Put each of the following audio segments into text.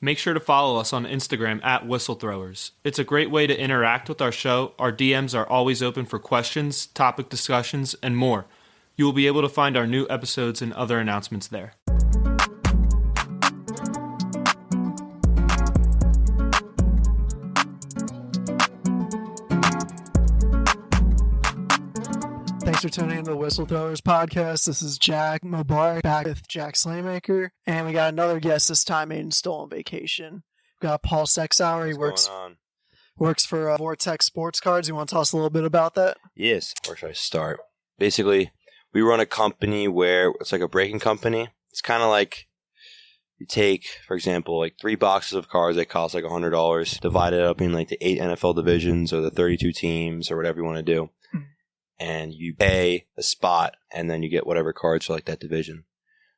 Make sure to follow us on Instagram at Whistlethrowers. It's a great way to interact with our show. Our DMs are always open for questions, topic discussions, and more. You will be able to find our new episodes and other announcements there. Thanks for tuning into the Whistlethrowers podcast. This is Jack Mobarek back with Jack Slaymaker, and we got another guest this time. Aiden's still on vacation. We got Paul Sexaur. He works for Vortex Sports Cards. You want to tell us a little bit about that? Yes. Where should I start? Basically, we run a company where it's like a breaking company. It's kind of like you take, for example, like 3 boxes of cards that cost like $100, divide it up in like the 8 NFL divisions or the 32 teams or whatever you want to do. And you pay a spot, and then you get whatever cards for like that division.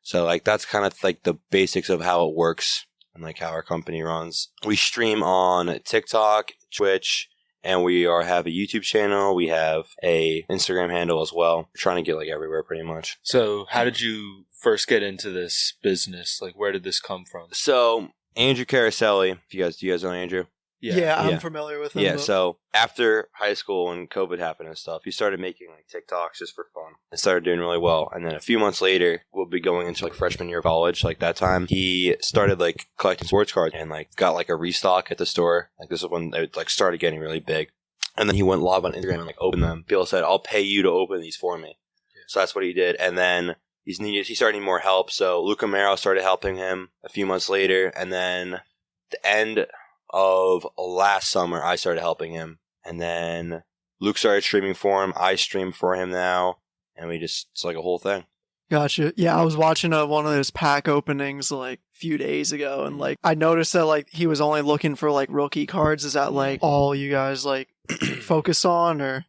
So like that's kind of like the basics of how it works and like how our company runs. We stream on TikTok, Twitch, and we have a YouTube channel. We have a Instagram handle as well. We're trying to get like everywhere pretty much. So how did you first get into this business? Like where did this come from? So Andrew Caroselli, do you guys know Andrew? Yeah, I'm familiar with him. Yeah, so after high school when COVID happened and stuff, he started making like TikToks just for fun and started doing really well. And then a few months later, we'll be going into like freshman year of college. Like that time, he started like collecting sports cards and like got like a restock at the store. Like this is when they like started getting really big. And then he went live on Instagram and like opened them. People said, "I'll pay you to open these for me." Yeah. So that's what he did. And then he started needing more help. So Luca Mero started helping him a few months later. And then the end of last summer, I started helping him, and then Luke started streaming for him. I stream for him now, and it's like a whole thing. Gotcha. Yeah, I was watching one of those pack openings like a few days ago, and like I noticed that like he was only looking for like rookie cards. Is that like all you guys like focus on, or?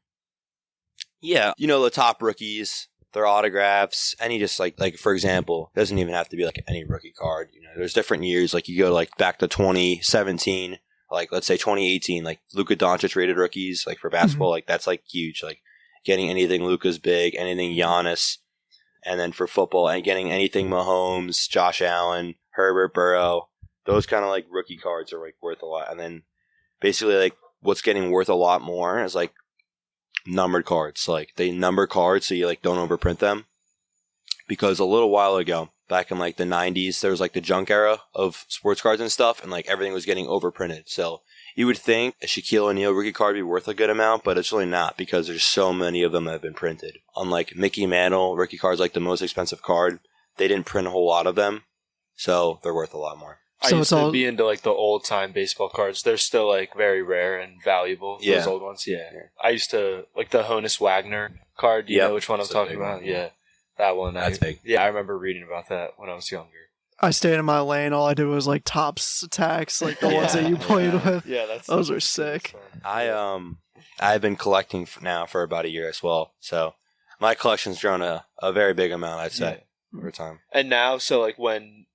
Yeah, the top rookies, their autographs, any just like for example, it doesn't even have to be like any rookie card. There's different years. Like you go like back to 2017, like let's say 2018, like Luka Doncic rated rookies, like for basketball, like that's like huge. Like getting anything Luka's big, anything Giannis, and then for football, and getting anything Mahomes, Josh Allen, Herbert, Burrow, those kind of like rookie cards are like worth a lot. And then basically like what's getting worth a lot more is like numbered cards. Like they number cards so you like don't overprint them, because a little while ago back in like the 90s there was like the junk era of sports cards and stuff, and like everything was getting overprinted. So you would think a Shaquille O'Neal rookie card would be worth a good amount, but it's really not, because there's so many of them that have been printed. Unlike Mickey Mantle rookie cards, like the most expensive card, they didn't print a whole lot of them, so they're worth a lot more. I used to be into like the old time baseball cards. They're still like very rare and valuable. Those old ones. Yeah. I used to like the Honus Wagner card. You know which one I'm talking about? Yeah. That one. That's big. Yeah, I remember reading about that when I was younger. I stayed in my lane. All I did was like Topps attacks, like the ones that you played with. Yeah, those are sick. I've been collecting now for about a year as well. So my collection's grown a very big amount, I'd say, over time. And now, so like when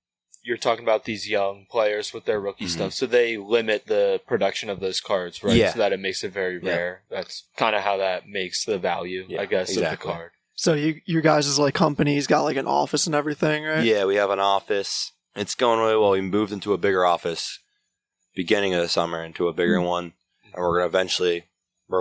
you're talking about these young players with their rookie stuff, so they limit the production of those cards, right? Yeah. So that it makes it very rare. That's kind of how that makes the value, I guess, of the card. So you guys' like company's got like an office and everything, right? Yeah, we have an office. It's going really well. We moved into a bigger office beginning of the summer, into a bigger one, and we're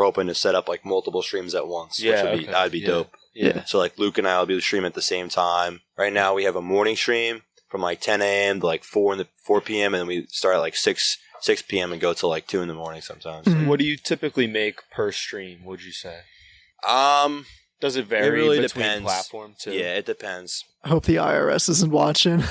hoping to set up like multiple streams at once. That'd be dope. Yeah. So like Luke and I will be streaming at the same time. Right now we have a morning stream from like 10 a.m. to like 4 p.m. and then we start at like 6 p.m. and go till like 2 in the morning sometimes. What do you typically make per stream, would you say? Does it vary really between depends. platform too? Yeah, it depends. I hope the IRS isn't watching.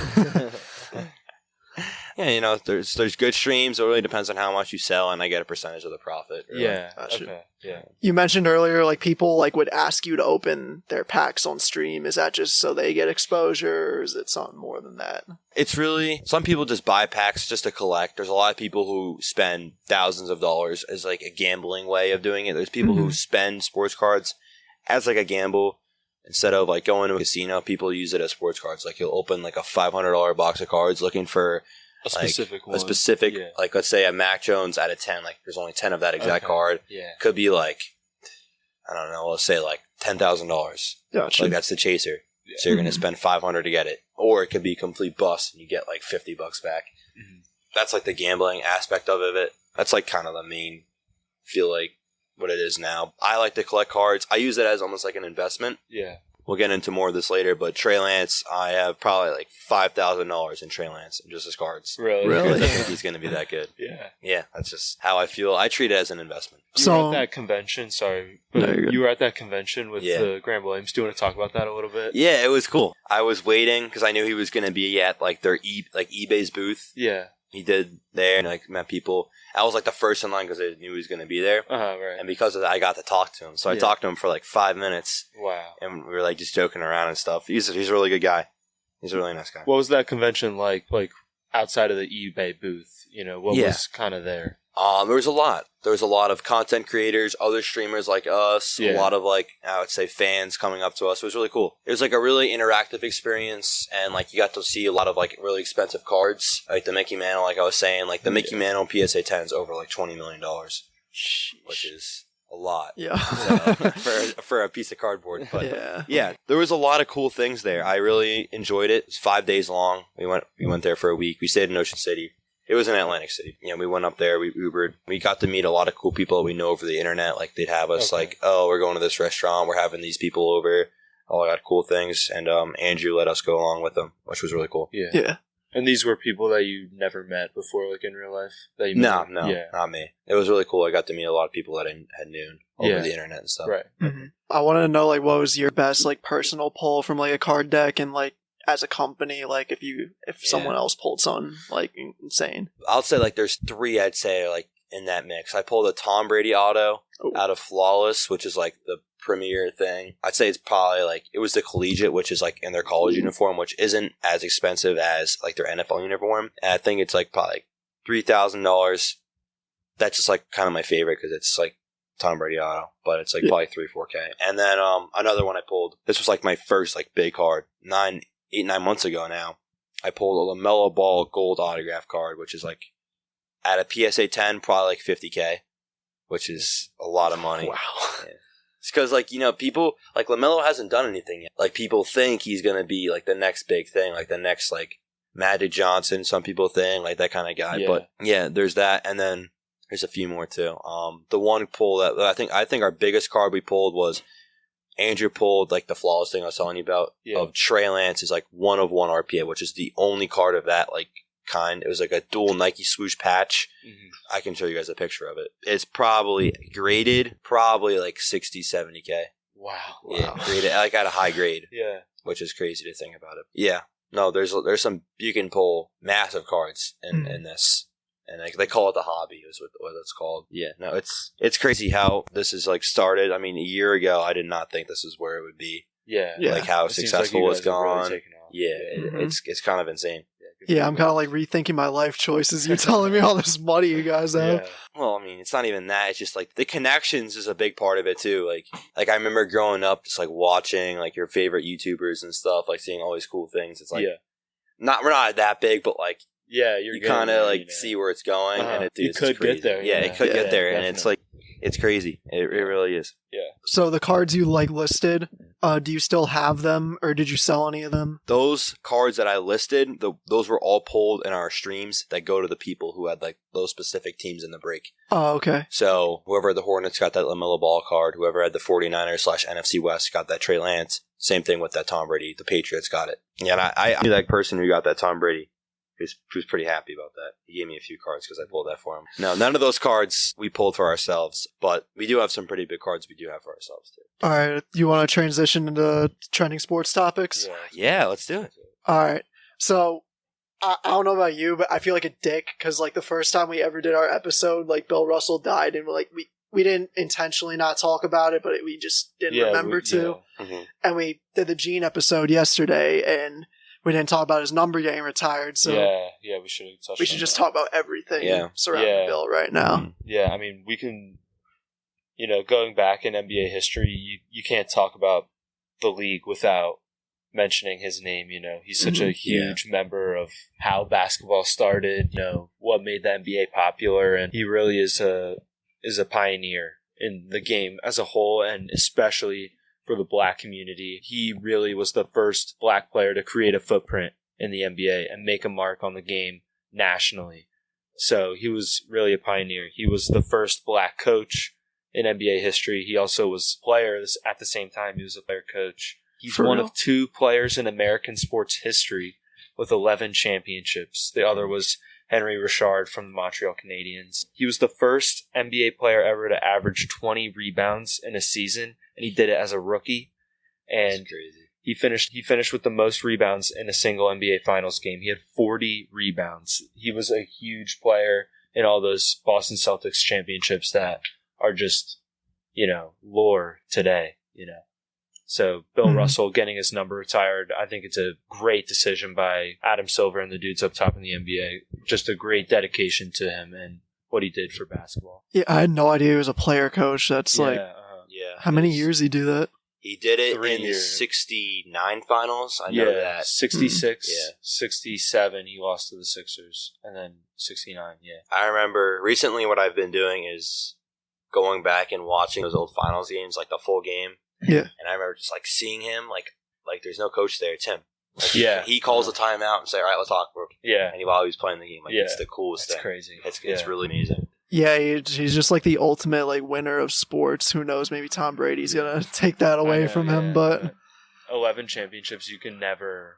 Yeah, there's good streams. It really depends on how much you sell, and I get a percentage of the profit. Really. Yeah. Okay. Yeah. You mentioned earlier, like people like would ask you to open their packs on stream. Is that just so they get exposure, or is it something more than that? It's really, some people just buy packs just to collect. There's a lot of people who spend thousands of dollars as like a gambling way of doing it. There's people who spend sports cards as like a gamble. Instead of like going to a casino, people use it as sports cards. Like you'll open like a $500 box of cards looking for a specific one. A specific, like let's say a Mac Jones out of 10, like there's only 10 of that exact card. Yeah. Could be like, I don't know, let's say like $10,000. Gotcha. Like that's the chaser. So you're going to spend $500 to get it. Or it could be complete bust and you get like $50 back. That's like the gambling aspect of it. That's like kind of the main, feel like, what it is now. I like to collect cards. I use it as almost like an investment. Yeah. We'll get into more of this later, but Trey Lance, I have probably like $5,000 in Trey Lance, just his cards. Really? I think he's going to be that good. Yeah. Yeah, that's just how I feel. I treat it as an investment. You were at that convention, you were at that convention with Graham Williams. Do you want to talk about that a little bit? Yeah, it was cool. I was waiting because I knew he was going to be at like their eBay's booth. Yeah. He did there and like met people. I was like the first in line because I knew he was going to be there. Right. And because of that, I got to talk to him. So I talked to him for like 5 minutes. Wow. And we were like just joking around and stuff. He's a really good guy. He's a really nice guy. What was that convention like outside of the eBay booth? What was kind of there? There was a lot. There was a lot of content creators, other streamers like us, a lot of like, I would say fans coming up to us. It was really cool. It was like a really interactive experience, and like you got to see a lot of like really expensive cards, like the Mickey Mantle, like I was saying, like the Mickey Mantle PSA 10 is over like $20 million, which is a lot. Yeah. for a piece of cardboard. But yeah, there was a lot of cool things there. I really enjoyed it. It was 5 days long. We went there for a week. We stayed in Ocean City. It was in Atlantic City. We went up there. We Ubered. We got to meet a lot of cool people that we know over the internet. Like they'd have us like, oh, we're going to this restaurant. We're having these people over. Oh, I got cool things. And Andrew let us go along with them, which was really cool. Yeah. And these were people that you never met before, like in real life? No, not me. It was really cool. I got to meet a lot of people that I had known over the internet and stuff. Right. Mm-hmm. I wanted to know like what was your best like personal pull from like a card deck, and like as a company, like if someone else pulled something like insane. I'll say like there's 3 I'd say like in that mix. I pulled a Tom Brady auto out of Flawless, which is like the premier thing. I'd say it's probably like, it was the collegiate, which is like in their college uniform, which isn't as expensive as like their NFL uniform. And I think it's like probably like $3,000. That's just like kind of my favorite because it's like Tom Brady auto, but it's like probably 3-4K. And then another one I pulled, this was like my first like big card, 8-9 months ago now. I pulled a LaMelo Ball gold autograph card, which is like at a PSA 10, probably like 50K, which is a lot of money. Wow. Yeah. It's because, like, people, like, LaMelo hasn't done anything yet. Like, people think he's going to be, like, the next big thing, like, the next, like, Magic Johnson, some people think, like, that kind of guy. Yeah. But, yeah, there's that, and then there's a few more, too. The one pull that I think our biggest card we pulled was Andrew pulled, like, the Flawless thing I was telling you about, of Trey Lance is, like, 1 of 1 RPA, which is the only card of that, like, kind. It was like a dual Nike swoosh patch. I can show you guys a picture of it. It's probably graded like 60-70K. Wow. Yeah, graded like at a high grade. Yeah, which is crazy to think about it. Yeah, no, there's some, you can pull massive cards in this, and they call it the hobby is what it's called. Yeah, no, it's crazy how this is like started. I mean, a year ago I did not think this is where it would be. Yeah, like how successful it's gone. Really It's kind of insane. Yeah, I'm kind of like rethinking my life choices. You're telling me all this money you guys have. Yeah. Well, I mean, it's not even that. It's just like the connections is a big part of it too. Like I remember growing up, just like watching like your favorite YouTubers and stuff, like seeing all these cool things. It's like, we're not that big, but like, you kind of like see where it's going, and it could get there. Yeah, it could get there, and it's like, it's crazy. It really is. Yeah. So the cards you like listed, do you still have them, or did you sell any of them? Those cards that I listed, those were all pulled in our streams that go to the people who had like those specific teams in the break. Oh, okay. So whoever had the Hornets got that LaMelo Ball card. Whoever had the 49ers/NFC West got that Trey Lance. Same thing with that Tom Brady. The Patriots got it. Yeah, and I knew that person who got that Tom Brady. He was pretty happy about that. He gave me a few cards because I pulled that for him. No, none of those cards we pulled for ourselves, but we do have some pretty big cards we do have for ourselves too. All right, you want to transition into trending sports topics? Yeah, let's do it. All right, so I don't know about you, but I feel like a dick because like the first time we ever did our episode, like Bill Russell died, and we didn't intentionally not talk about it, but we just didn't remember to. Yeah. Mm-hmm. And we did the Gene episode yesterday, and we didn't talk about his number getting retired, so we should have touched. We should just talk about everything surrounding Bill right now. Yeah, I mean, we can, going back in NBA history, you can't talk about the league without mentioning his name. He's such a huge member of how basketball started. What made the NBA popular, and he really is a pioneer in the game as a whole, and especially for the black community. He really was the first black player to create a footprint in the NBA and make a mark on the game nationally. So he was really a pioneer. He was the first black coach in NBA history. He also was a player at the same time. He was a player coach. He's one of 2 players in American sports history with 11 championships. The other was Henry Richard from the Montreal Canadiens. He was the first NBA player ever to average 20 rebounds in a season, and he did it as a rookie. And That's crazy. He finished with the most rebounds in a single NBA Finals game. He had 40 rebounds. He was a huge player in all those Boston Celtics championships that are just, lore today, So Bill Russell getting his number retired, I think it's a great decision by Adam Silver and the dudes up top in the NBA. Just a great dedication to him and what he did for basketball. Yeah, I had no idea he was a player coach. That's how many years did he do that? He did it 3 in years. the 69 finals. I know that. 66, 67 he lost to the Sixers, and then 69, I remember recently what I've been doing is going back and watching those old finals games, like the full game. Yeah. And I remember just seeing him, like there's no coach there, it's him. He calls a timeout and say, all right, let's talk. Yeah. And while he's playing the game, it's the coolest thing. It's crazy. It's really amazing. Yeah, he's just like the ultimate winner of sports. Who knows? Maybe Tom Brady's gonna take that away from him, but 11 championships, you can never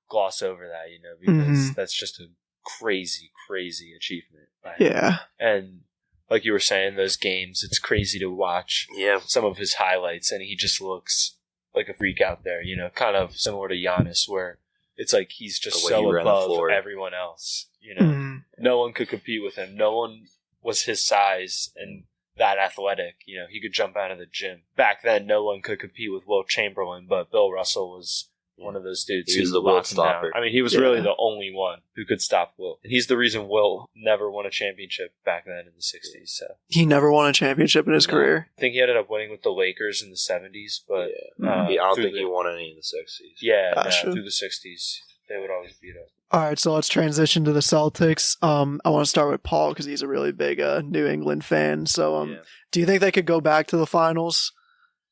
gloss over that, because that's just a crazy, crazy achievement. Yeah, and like you were saying, those games, it's crazy to watch. Yeah, some of his highlights, and he just looks like a freak out there. Kind of similar to Giannis, where it's like he's just so above everyone else. No one could compete with him. No one was his size and that athletic. He could jump out of the gym. Back then, no one could compete with Wilt Chamberlain, but Bill Russell was one of those dudes. He was the Wilt stopper. I mean, he was really the only one who could stop Wilt. And he's the reason Wilt never won a championship back then in the 60s. So he never won a championship in his career. I think he ended up winning with the Lakers in the 70s, but I don't think he won any in the 60s. Yeah, through the 60s, they would always beat us. All right, so let's transition to the Celtics. I want to start with Paul because he's a really big New England fan. So do you think they could go back to the finals?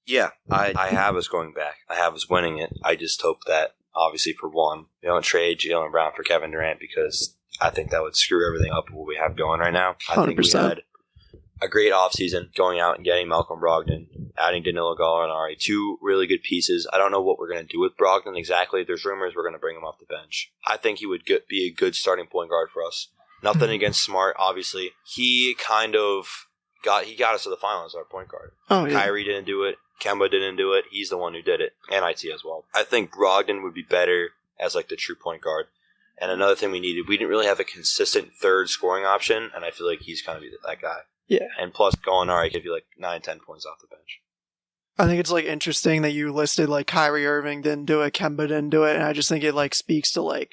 Yeah, I have us going back. I have us winning it. I just hope that, obviously, for one, we don't trade Jaylen Brown for Kevin Durant because I think that would screw everything up what we have going right now. 100%. I think we had a great offseason going out and getting Malcolm Brogdon, adding Danilo Gallinari, 2 really good pieces. I don't know what we're going to do with Brogdon exactly. There's rumors we're going to bring him off the bench. I think he would be a good starting point guard for us. Nothing against Smart, obviously. He kind of got us to the finals as our point guard. Oh, yeah. Kyrie didn't do it. Kemba didn't do it. He's the one who did it. And IT as well. I think Brogdon would be better as the true point guard. And another thing we needed, we didn't really have a consistent third scoring option, and I feel like he's kind of that guy. Yeah. And plus, Gallinari give you 9-10 points off the bench. I think it's interesting that you listed Kyrie Irving didn't do it, Kemba didn't do it, and I just think it speaks to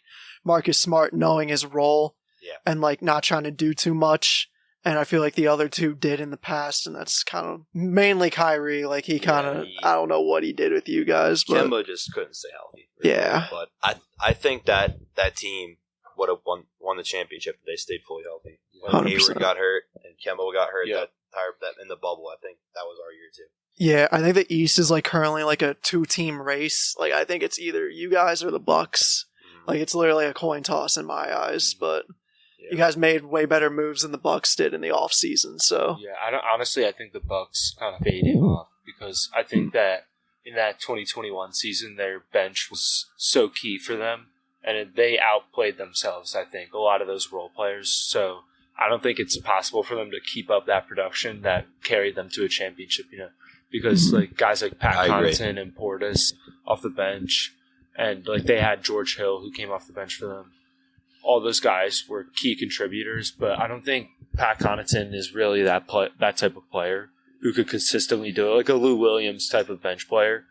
Marcus Smart knowing his role and not trying to do too much. And I feel like the other 2 did in the past, and that's kind of mainly Kyrie. He kind of, I don't know what he did with you guys, but Kemba just couldn't stay healthy. Really. Yeah. But I think that team would have won the championship if they stayed fully healthy. When 100%. Hayward got hurt and Kemba got hurt that in the bubble, I think that was our year too. Yeah, I think the East is currently a 2-team race. I think it's either you guys or the Bucks. Mm-hmm. It's literally a coin toss in my eyes, but you guys made way better moves than the Bucks did in the off season. So I think the Bucks kind of faded off because I think that in that 2021 season, their bench was so key for them, and they outplayed themselves. I think a lot of those role players. So I don't think it's possible for them to keep up that production that carried them to a championship. Because guys like Pat Connaughton and Portis off the bench, and they had George Hill who came off the bench for them. All those guys were key contributors, but I don't think Pat Connaughton is really that type of player who could consistently do it, like a Lou Williams type of bench player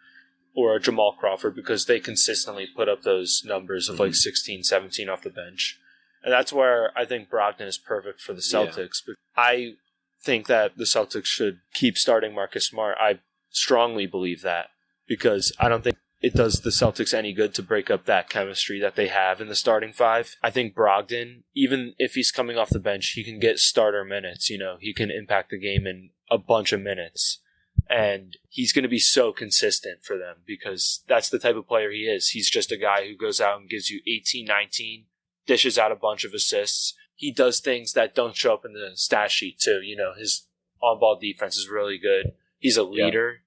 or a Jamal Crawford, because they consistently put up those numbers of 16, 17 off the bench. And that's where I think Brogdon is perfect for the Celtics. But I think that the Celtics should keep starting Marcus Smart. I strongly believe that because I don't think it does the Celtics any good to break up that chemistry that they have in the starting 5. I think Brogdon, even if he's coming off the bench, he can get starter minutes. He can impact the game in a bunch of minutes. And he's going to be so consistent for them because that's the type of player he is. He's just a guy who goes out and gives you 18, 19, dishes out a bunch of assists, he does things that don't show up in the stat sheet too. His on-ball defense is really good. He's a leader,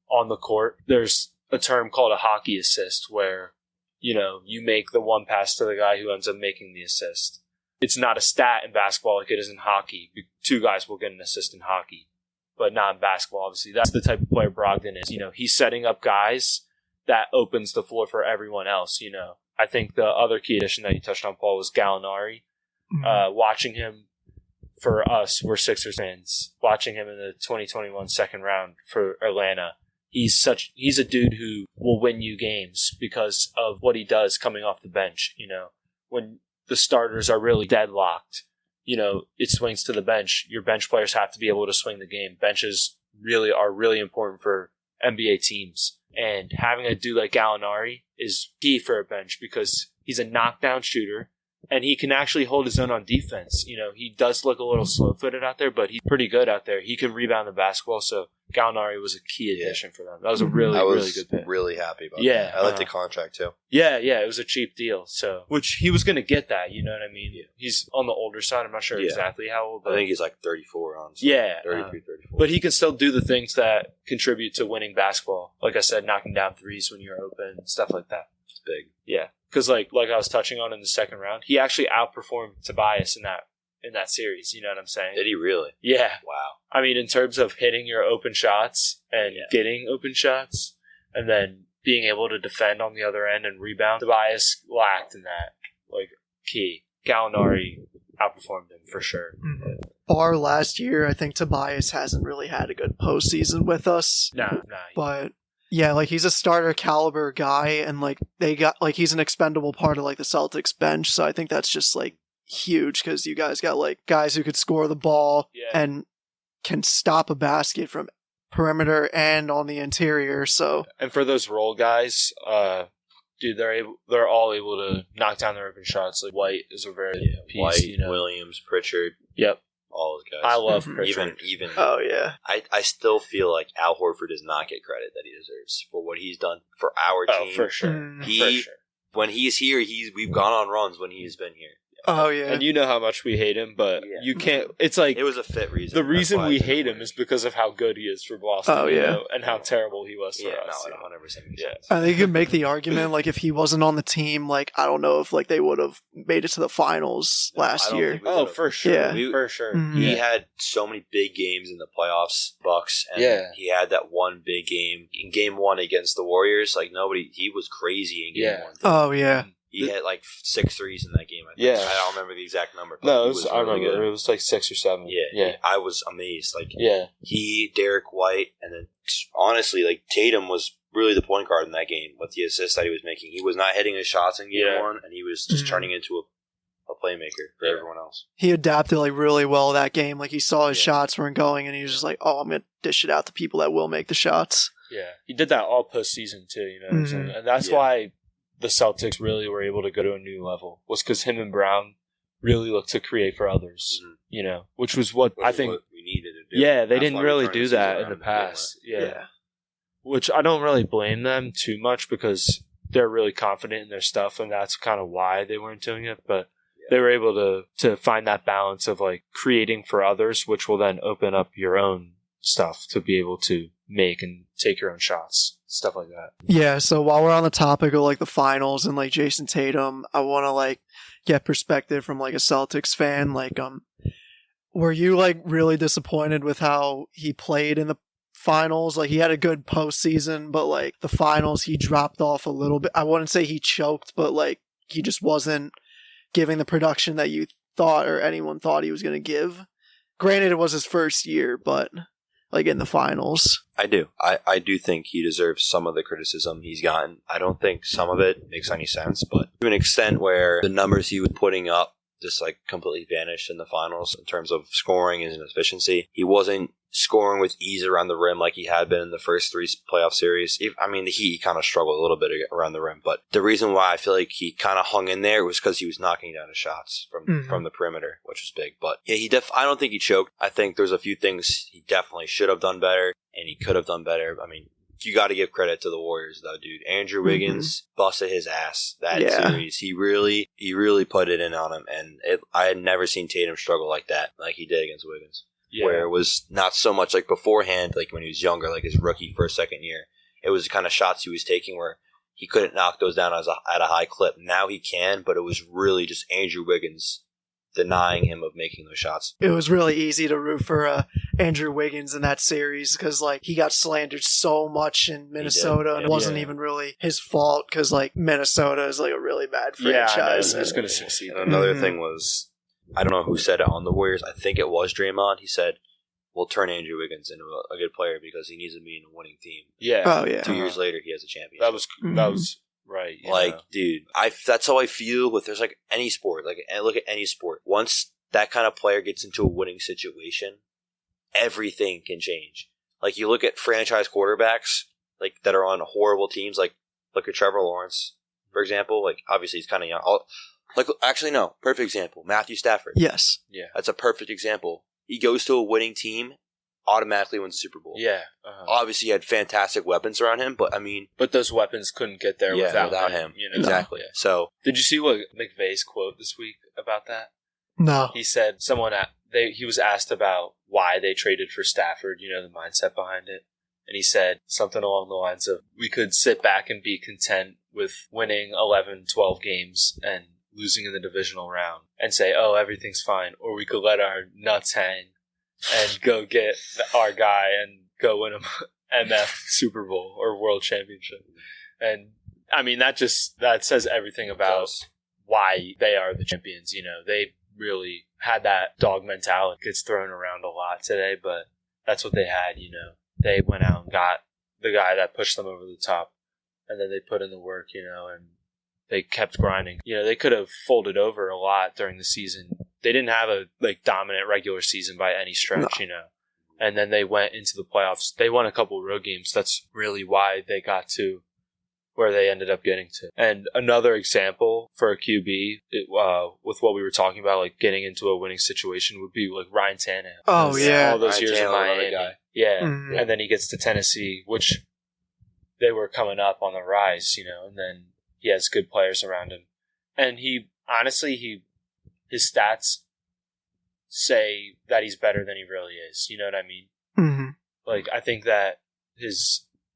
on the court. There's a term called a hockey assist where, you make the one pass to the guy who ends up making the assist. It's not a stat in basketball like it is in hockey. Two guys will get an assist in hockey, but not in basketball, obviously. That's the type of player Brogdon is. He's setting up guys that opens the floor for everyone else, I think the other key addition that you touched on, Paul, was Gallinari. Watching him, for us, we're Sixers fans, watching him in the 2021 second round for Atlanta, he's a dude who will win you games because of what he does coming off the bench. When the starters are really deadlocked, it swings to the bench. Your bench players have to be able to swing the game. Benches are really important for NBA teams. And having a dude like Gallinari is key for a bench because he's a knockdown shooter and he can actually hold his own on defense. He does look a little slow-footed out there, but he's pretty good out there. He can rebound the basketball, so Gallinari was a key addition for them. That was a really good pick. Really happy about that. I like the contract too. Yeah, it was a cheap deal. So, which he was going to get that, you know what I mean? Yeah. He's on the older side. I'm not sure exactly how old. But I think he's like 34 on. 33, 34. But he can still do the things that contribute to winning basketball. Like I said, knocking down threes when you're open, stuff like that. It's big. Yeah, because like I was touching on in the second round, he actually outperformed Tobias in that series. You know what I'm saying? Did he really? Yeah. Wow. I mean, in terms of hitting your open shots and getting open shots and then being able to defend on the other end and rebound, Tobias lacked in that, key. Gallinari outperformed him for sure. Mm-hmm. Bar last year, I think Tobias hasn't really had a good postseason with us. Nah. But yeah, he's a starter caliber guy and they got he's an expendable part of the Celtics bench. So I think that's just huge because you guys got guys who could score the ball and can stop a basket from perimeter and on the interior. So, and for those role guys, dude, they're all able to knock down their open shots. White is a very piece. White, Williams, Pritchard. Yep. All those guys. I love Pritchard. Even. Oh yeah. I still feel like Al Horford does not get credit that he deserves for what he's done for our team. Oh, for sure. When he's here, we've gone on runs when he's been here. Oh yeah, and you know how much we hate him, but you can't. It's it was a fit reason. The reason we hate him is because of how good he is for Boston. Oh yeah, and how terrible he was for us. No, 100%. Yeah, I think you could make the argument if he wasn't on the team, I don't know if they would have made it to the finals last year. Oh, for sure. Yeah, for sure. Mm-hmm. He had so many big games in the playoffs, Bucks, and he had that one big game in Game 1 against the Warriors. He was crazy in Game 1. Oh yeah. He had 6 threes in that game. I think. Yeah, I don't remember the exact number. But no, I remember good. It was 6 or 7. Yeah. I was amazed. He, Derek White, and then honestly, Tatum was really the point guard in that game with the assists that he was making. He was not hitting his shots in Game 1, and he was just turning into a playmaker for everyone else. He adapted really well that game. He saw his shots weren't going, and he was just I'm going to dish it out to people that will make the shots. Yeah, he did that all postseason too. You know what I'm saying? And that's why the Celtics really were able to go to a new level, was because him and Brown really looked to create for others, which was what I think what we needed to do. Yeah, they didn't really do that in the past. Yeah. Which I don't really blame them too much because they're really confident in their stuff, and that's kind of why they weren't doing it. But they were able to find that balance of creating for others, which will then open up your own stuff to be able to make and take your own shots, stuff like that. Yeah, so while we're on the topic of the finals and Jason Tatum, I want to get perspective from a Celtics fan. Were you really disappointed with how he played in the finals? He had a good postseason, but the finals he dropped off a little bit. I wouldn't say he choked, but he just wasn't giving the production that you thought or anyone thought he was going to give. Granted, it was his first year, but in the finals. I do. I do think he deserves some of the criticism he's gotten. I don't think some of it makes any sense, but to an extent where the numbers he was putting up just completely vanished in the finals in terms of scoring and efficiency. He wasn't scoring with ease around the rim like he had been in the first 3 playoff series. The Heat kind of struggled a little bit around the rim, but the reason why I feel he kind of hung in there was because he was knocking down his shots from the perimeter, which was big. But yeah, I don't think he choked. I think there's a few things he definitely should have done better, and he could have done better. you got to give credit to the Warriors, though, dude. Andrew Wiggins busted his ass that series. He really put it in on him, and I had never seen Tatum struggle like that, like he did against Wiggins. Yeah. Where it was not so much like beforehand, like when he was younger, like his rookie first, second year. It was the kind of shots he was taking where he couldn't knock those down at a high clip. Now he can, but it was really just Andrew Wiggins denying him of making those shots. It was really easy to root for Andrew Wiggins in that series because like he got slandered so much in Minnesota, and it wasn't even really his fault because like Minnesota is like a really bad franchise. Yeah, it's going to succeed. And another thing was, I don't know who said it on the Warriors. I think it was Draymond. He said, "We'll turn Andrew Wiggins into a good player because he needs to be in a winning team." Yeah. Oh yeah. 2 years later, he has a championship. That was right. Like, dude, that's how I feel with there's like any sport. Like, look at any sport. Once that kind of player gets into a winning situation, everything can change. Like, you look at franchise quarterbacks, like that are on horrible teams. Like, look at Trevor Lawrence, for example. Like, obviously he's kind of young. Perfect example. Matthew Stafford. Yes. Yeah. That's a perfect example. He goes to a winning team, automatically wins the Super Bowl. Yeah. Obviously, he had fantastic weapons around him, but I mean... But those weapons couldn't get there without him. You know? Exactly. Yeah. So... Did you see what McVay's quote this week about that? No. He said he was asked about why they traded for Stafford, you know, the mindset behind it. And he said something along the lines of, we could sit back and be content with winning 11, 12 games and losing in the divisional round and say, oh, everything's fine. Or we could let our nuts hang and go get our guy and go win a MF Super Bowl or World Championship. And I mean, that says everything about why they are the champions. You know, they really had that dog mentality. It gets thrown around a lot today, but that's what they had, you know. They went out and got the guy that pushed them over the top, and then they put in the work, you know, and they kept grinding. You know, they could have folded over a lot during the season. They didn't have a dominant regular season by any stretch, you know. And then they went into the playoffs. They won a couple road games. That's really why they got to where they ended up getting to. And another example for a QB, with what we were talking about, like getting into a winning situation, would be like Ryan Tannehill. Oh, yeah. All those Ryan years Tannehill, in Miami. guy. Yeah. Mm-hmm. And then he gets to Tennessee, which they were coming up on the rise, you know, and then he has good players around him. And his stats say that he's better than he really is. You know what I mean? Mm-hmm. Like, I think that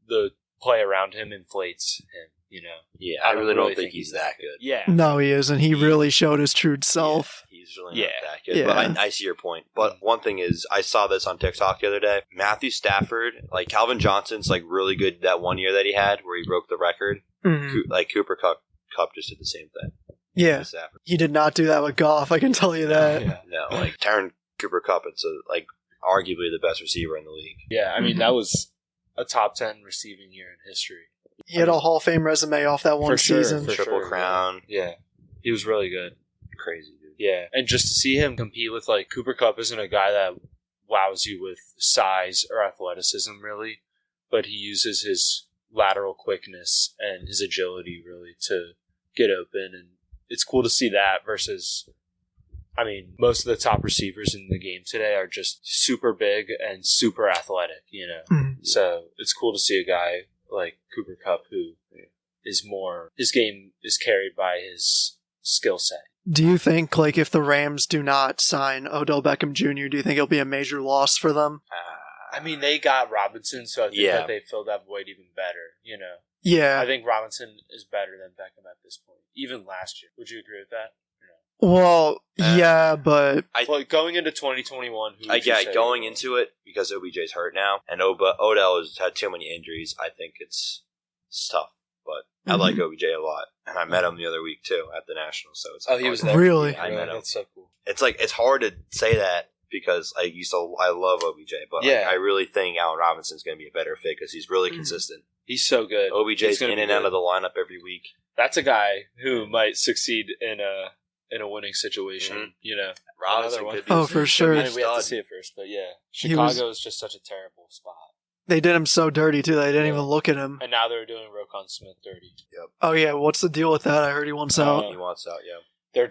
the play around him inflates him, you know? Yeah, I really don't think he's that good. Yeah. No, he isn't. He really showed his true self. Yeah, he's really not that good. Yeah. But I see your point. But one thing is, I saw this on TikTok the other day. Matthew Stafford, like Calvin Johnson's like really good that 1 year that he had where he broke the record. Mm-hmm. Like Cooper Kupp just did the same thing. Yeah. He did not do that with Goff, I can tell you that. Yeah. No, like Taryn Cooper Kupp, it's arguably the best receiver in the league. Yeah, I mean, that was a top 10 receiving year in history. He had a Hall of Fame resume off that one season. Triple crown. Yeah. He was really good. Crazy, dude. Yeah. And just to see him compete with, like, Cooper Kupp isn't a guy that wows you with size or athleticism, really, but he uses his lateral quickness and his agility, really, to get open. And it's cool to see that versus, I mean, most of the top receivers in the game today are just super big and super athletic, you know? Mm-hmm. So it's cool to see a guy like Cooper Kupp who is more, his game is carried by his skill set. Do you think, like, if the Rams do not sign Odell Beckham Jr., do you think it'll be a major loss for them? I mean, they got Robinson, so I think that they filled that void even better, you know? Yeah. I think Robinson is better than Beckham at this point, even last year. Would you agree with that? Well, yeah, but... going into 2021... going into it, because OBJ's hurt now, and Odell has had too many injuries, I think it's tough. But I like OBJ a lot. And I met him the other week, too, at the Nationals. So it's he was there? Really? I met him. That's so cool. It's hard to say that, because I love OBJ, but I really think Allen Robinson's going to be a better fit, because he's really consistent. He's so good. OBJ's in and out of the lineup every week. That's a guy who might succeed in a winning situation, you know. Robinson could be for sure. I mean, we have to see it first, but yeah. Chicago is just such a terrible spot. They did him so dirty, too. They didn't even look at him. And now they're doing Roquan Smith dirty. Yep. Oh, yeah. What's the deal with that? I heard he wants out. He wants out, They're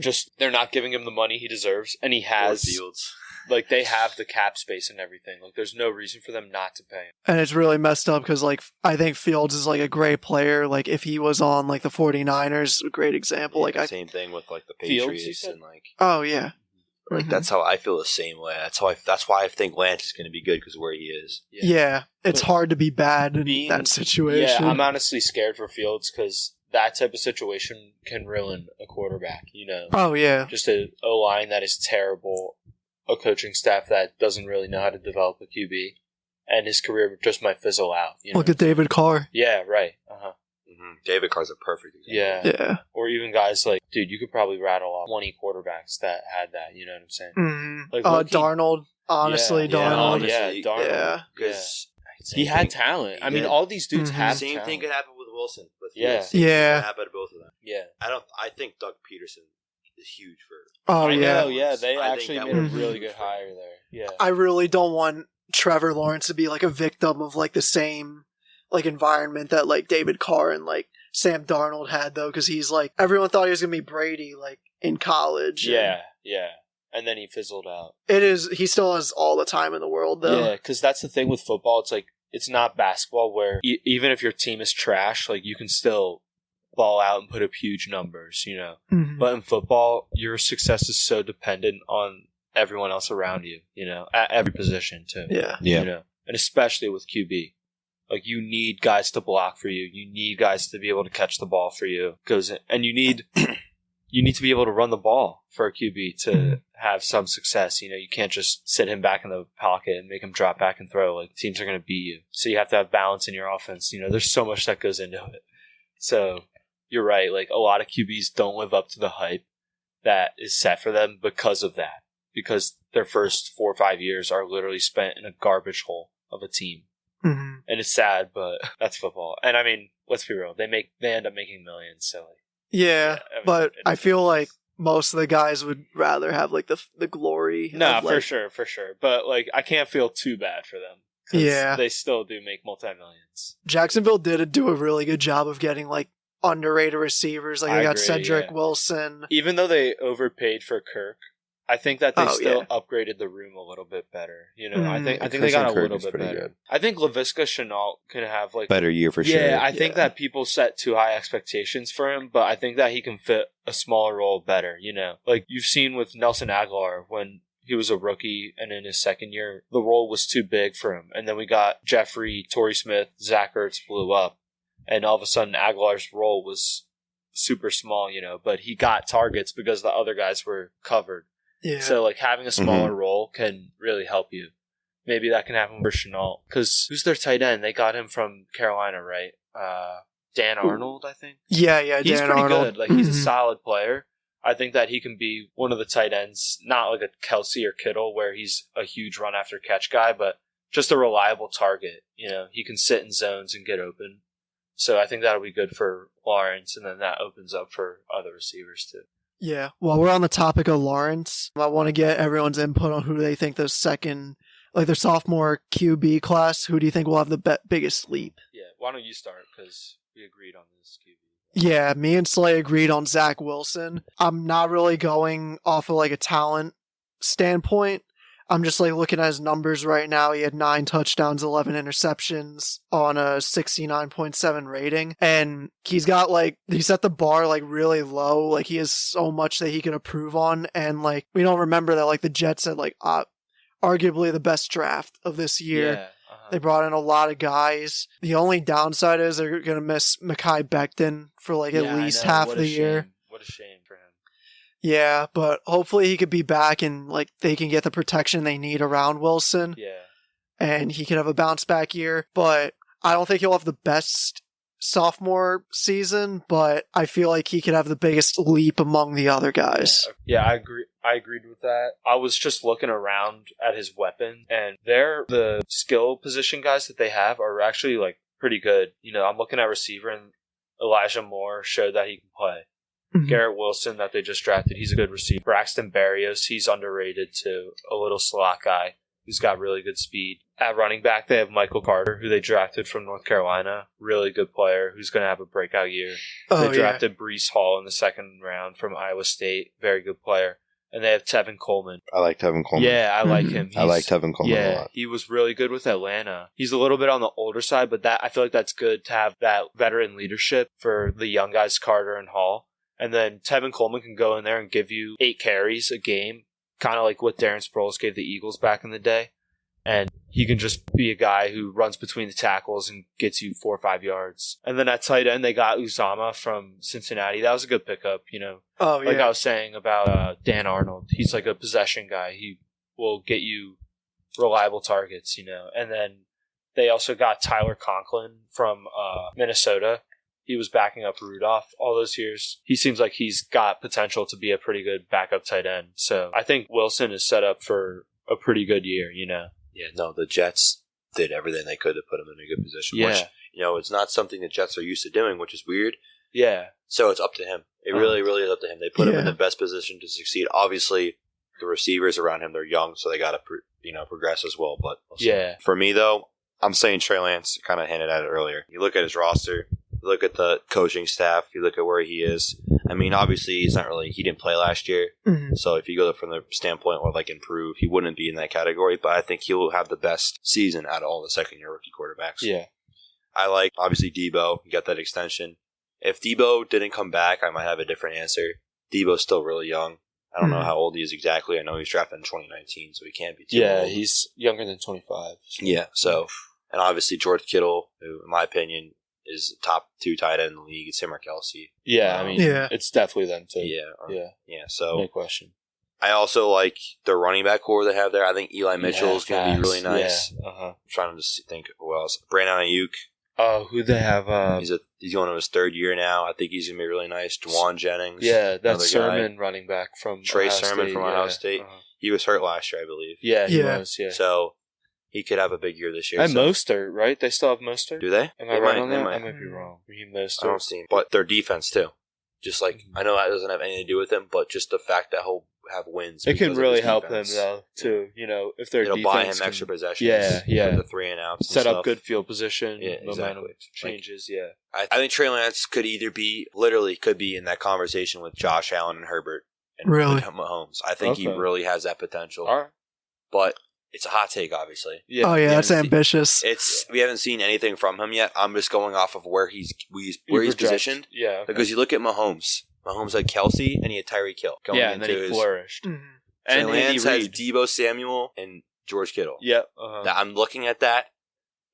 not giving him the money he deserves, and he has... Fields. like they have the cap space and everything. Like there's no reason for them not to pay him. And it's really messed up because, like, I think Fields is, like, a great player. Like, if he was on, like, the 49ers, a great example. Yeah, same thing with, like, the Patriots Fields, and, like... Oh, yeah. Like, that's how I feel the same way. That's why I think Lance is going to be good because of where he is. Yeah. It's hard to be bad in that situation. Yeah, I'm honestly scared for Fields because that type of situation can ruin a quarterback, you know? Oh, yeah. Just a O-line that is terrible, a coaching staff that doesn't really know how to develop a QB, and his career just might fizzle out. You know? Look at David Carr. Yeah, right. Uh-huh. David Carr's a perfect example. Yeah. Or even guys like, dude, you could probably rattle off 20 quarterbacks that had that, you know what I'm saying? Mm-hmm. Like, Darnold, honestly, Darnold. Darnold. Yeah. Because he had talent. I mean, all these dudes have same talent. thing could happen with Wilson. Yeah. Could happen to both of them. Yeah. I think Doug Peterson is huge for... Oh, I yeah. know, yeah. They I actually think made that a was really huge good hire there. Yeah. I really don't want Trevor Lawrence to be, like, a victim of, like, the same, like, environment that, like, David Carr and, like, Sam Darnold had, though, because he's, like, everyone thought he was going to be Brady, like, in college. Yeah. And then he fizzled out. He still has all the time in the world, though. Yeah, because that's the thing with football. It's like, it's not basketball where even if your team is trash, like, you can still ball out and put up huge numbers, you know? Mm-hmm. But in football, your success is so dependent on everyone else around you, you know, at every position, too. Yeah. You know? And especially with QB. Like, you need guys to block for you. You need guys to be able to catch the ball for you. And you need to be able to run the ball for a QB to have some success. You know, you can't just sit him back in the pocket and make him drop back and throw. Like, teams are going to beat you. So you have to have balance in your offense. You know, there's so much that goes into it. So you're right. Like, a lot of QBs don't live up to the hype that is set for them because of that. Because their first 4 or 5 years are literally spent in a garbage hole of a team. Mm-hmm. And it's sad, but that's football. And I mean, let's be real. They end up making millions. So like, yeah, but I feel like most of the guys would rather have like the glory. No, of, like, for sure. But like, I can't feel too bad for them. Yeah, they still do make multi-millions. Jacksonville did do a really good job of getting like underrated receivers. Like they got Cedric Wilson. Even though they overpaid for Kirk, I think that they still upgraded the room a little bit better. You know, I think they got a little bit better. Good. I think Laviska Shenault can have like better year for sure. Yeah, I think that people set too high expectations for him, but I think that he can fit a smaller role better. You know, like you've seen with Nelson Aguilar when he was a rookie and in his second year, the role was too big for him. And then we got Jeffrey, Torrey Smith, Zach Ertz blew up, and all of a sudden Aguilar's role was super small. You know, but he got targets because the other guys were covered. Yeah. So, like, having a smaller role can really help you. Maybe that can happen for Shenault. Because who's their tight end? They got him from Carolina, right? Dan Arnold, I think? Yeah, he's Dan pretty Arnold. good. Like, he's a solid player. I think that he can be one of the tight ends, not like a Kelsey or Kittle, where he's a huge run-after-catch guy, but just a reliable target. You know, he can sit in zones and get open. So I think that'll be good for Lawrence, and then that opens up for other receivers, too. Yeah. While we're on the topic of Lawrence, I want to get everyone's input on who they think their sophomore QB class. Who do you think will have the biggest leap? Yeah. Why don't you start? Because we agreed on this QB. Yeah, me and Slay agreed on Zach Wilson. I'm not really going off of like a talent standpoint. I'm just like looking at his numbers right now. He had 9 touchdowns, 11 interceptions on a 69.7 rating. And he's got like, he set the bar like really low. Like he has so much that he can improve on. And like, we don't remember that like the Jets had like arguably the best draft of this year. Yeah. They brought in a lot of guys. The only downside is they're going to miss Mekhi Becton for like at least half the year. What a shame for him. Yeah, but hopefully he could be back and like they can get the protection they need around Wilson. Yeah. And he could have a bounce back year. But I don't think he'll have the best sophomore season, but I feel like he could have the biggest leap among the other guys. Yeah, I agree. I agreed with that. I was just looking around at his weapon, and the skill position guys that they have are actually like pretty good. You know, I'm looking at receiver, and Elijah Moore showed that he can play. Mm-hmm. Garrett Wilson that they just drafted, he's a good receiver. Braxton Berrios, he's underrated too. A little slot guy who's got really good speed. At running back, they have Michael Carter, who they drafted from North Carolina. Really good player who's going to have a breakout year. They drafted Breece Hall in the second round from Iowa State. Very good player. and they have Tevin Coleman. I like Tevin Coleman. Yeah, I like him. I like Tevin Coleman a lot. He was really good with Atlanta. He's a little bit on the older side, but I feel like that's good to have that veteran leadership for the young guys, Carter and Hall. And then Tevin Coleman can go in there and give you 8 carries a game, kind of like what Darren Sproles gave the Eagles back in the day. And he can just be a guy who runs between the tackles and gets you 4 or 5 yards. And then at tight end, they got Uzama from Cincinnati. That was a good pickup, Oh, yeah. Like I was saying about Dan Arnold. He's like a possession guy. He will get you reliable targets, And then they also got Tyler Conklin from Minnesota. He was backing up Rudolph all those years. He seems like he's got potential to be a pretty good backup tight end. So I think Wilson is set up for a pretty good year, Yeah, no, the Jets did everything they could to put him in a good position. Yeah. Which, it's not something the Jets are used to doing, which is weird. Yeah. So it's up to him. It really, really is up to him. They put him in the best position to succeed. Obviously, the receivers around him, they're young, so they got to, progress as well. But for me, though, I'm saying Trey Lance. Kind of hinted at it earlier. You look at his roster. You look at the coaching staff. You look at where he is. I mean, obviously, he didn't play last year. Mm-hmm. So if you go from the standpoint of improve, he wouldn't be in that category. But I think he will have the best season out of all the second-year rookie quarterbacks. Yeah. I like, obviously, Debo. You got that extension. If Debo didn't come back, I might have a different answer. Debo's still really young. I don't know how old he is exactly. I know he was drafted in 2019, so he can't be too old. Yeah, he's younger than 25. So. Yeah, so, and obviously George Kittle, who, in my opinion, is top 2 tight end in the league. It's him or Kelsey. Yeah, I mean, it's definitely them too. Yeah, so. No question. I also like the running back core they have there. I think Eli Mitchell is going to be really nice. Yeah. I'm trying to just think who else. Brandon Ayuk. Oh, who they have? He's going to his 3rd year now. I think he's going to be really nice. Juwan Jennings. Yeah, that's Sermon running back from Trey Ohio Sermon State. from Ohio State. He was hurt last year, I believe. Yeah, he was, yeah. So he could have a big year this year. And Mostert, right? They still have Mostert? Do they? Am I right on that? I might be wrong. Mostert. I don't see him. But their defense, too. Just I know that doesn't have anything to do with him, but just the fact that he'll have wins. It can really help him, though, too. If their defense buy him extra possessions. Yeah. The 3 and outs. Set up good field position. Yeah, momentum exactly. Changes, I think Trey Lance could either be, literally could be in that conversation with Josh Allen and Herbert and Mahomes. I think he really has that potential. All right. But it's a hot take, obviously. Yeah. Oh, yeah, that's ambitious. We haven't seen anything from him yet. I'm just going off of where he's positioned. Yeah. Okay. Because you look at Mahomes. Mahomes had Kelsey and he had Tyreek Hill. And then he flourished. Mm-hmm. And Lance has Debo Samuel and George Kittle. Yep. I'm looking at that.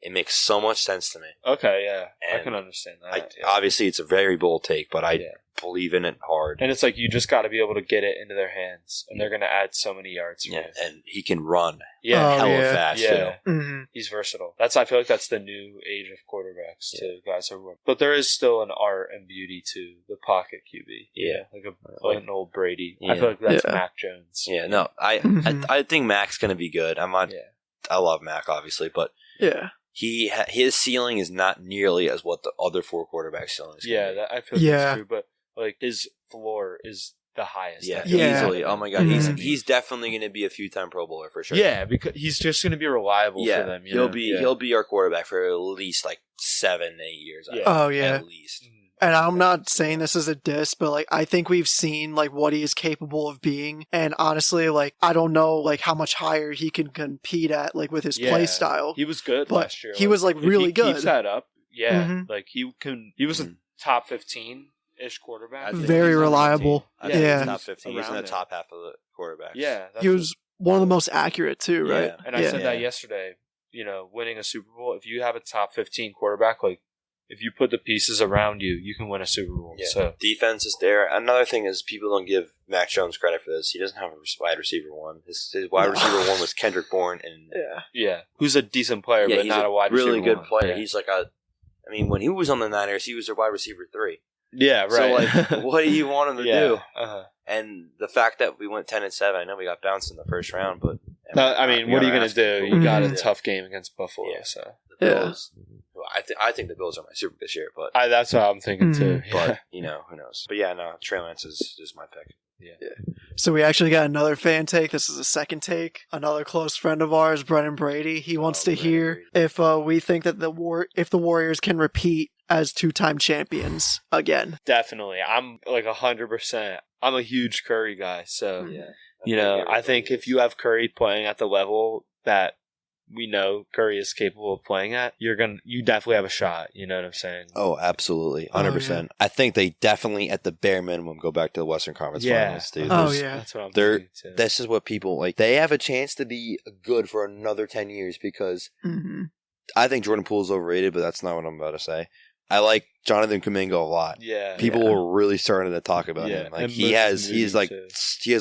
It makes so much sense to me. Okay, yeah. And I can understand that. Obviously, it's a very bold take, but I believe in it hard. And it's you just got to be able to get it into their hands, and they're going to add so many yards. Yeah, and he can run. Yeah, hella fast. Yeah, mm-hmm. He's versatile. I feel like that's the new age of quarterbacks too, guys. But there is still an art and beauty to the pocket QB. Yeah, like an old Brady. I feel like that's Mac Jones. Yeah, no, I think Mac's going to be good. I'm not. Yeah. I love Mac, obviously, but his ceiling is not nearly as what the other 4 quarterbacks' ceiling is. I feel like that's true. But his floor is the highest. Yeah, easily. Oh my god, he's definitely going to be a few-time Pro Bowler for sure. Yeah, because he's just going to be reliable for them. He'll be our quarterback for at least 7-8 years. At least. Mm-hmm. And I'm not saying this as a diss, but I think we've seen what he is capable of being, and honestly, I don't know how much higher he can compete at with his play style. He was good last year. He was really good. Keeps that up, he can. He was a top 15-ish quarterback. Very reliable. He's top 15. He's in the top half of the quarterbacks. Yeah, he was one of the most accurate too, right? Yeah. And I said that yesterday. Winning a Super Bowl, if you have a top 15 quarterback, if you put the pieces around you, you can win a Super Bowl. Yeah. So defense is there. Another thing is people don't give Mac Jones credit for this. He doesn't have a wide receiver 1. His wide receiver 1 was Kendrick Bourne, and who's a decent player, but not a wide receiver. Really good player. Yeah. He's when he was on the Niners, he was their wide receiver 3. Yeah, right. So what do you want him to do? Uh-huh. And the fact that we went 10-7, I know we got bounced in the first round, but what are you going to do? You got a tough game against Buffalo. Yeah. So the Bills. I think the Bills are my Super this year, but that's what I'm thinking too. But who knows? But Trey Lance is my pick. Yeah. So we actually got another fan take. This is a second take. Another close friend of ours, Brennan Brady. He wants to hear if we think that if the Warriors can repeat as 2-time champions again. Definitely. I'm 100%. I'm a huge Curry guy, so I think if you have Curry playing at the level that we know Curry is capable of playing at, you definitely have a shot. You know what I'm saying? Oh, absolutely. 100%. Yeah. I think they definitely, at the bare minimum, go back to the Western Conference Finals, dude. That's what I'm thinking too. This is what people, they have a chance to be good for another 10 years because I think Jordan Poole is overrated, but that's not what I'm about to say. I like Jonathan Kuminga a lot. Yeah. People were really starting to talk about him. Like, he has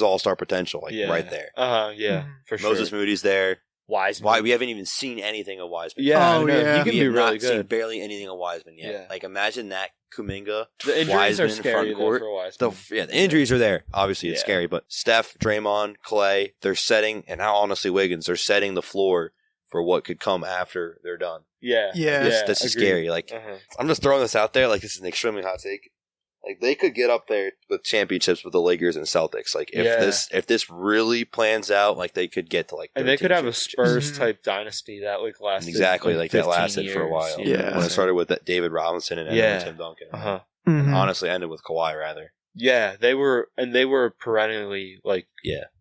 all-star potential, right there. Yeah, for sure. Moses Moody's there. Wiseman. Why we haven't even seen anything of Wiseman. Yeah, he can be really good. Seen barely anything of Wiseman yet. Yeah. Like, imagine that Kuminga, the injuries Wiseman are scary front court. For Wiseman. The injuries are there. Obviously, it's scary. But Steph, Draymond, Clay, they're setting, and now honestly Wiggins, they're setting the floor for what could come after they're done. Yeah. This is scary. Like, I'm just throwing this out there. Like, this is an extremely hot take. Like, they could get up there with championships with the Lakers and Celtics. Like, if this really plans out, like, they could get to like. And they could have a Spurs type dynasty that lasted exactly like that lasted years, for a while. Yeah, when it started with that David Robinson and ended with Tim Duncan. And honestly, ended with Kawhi rather. Yeah, they were perennially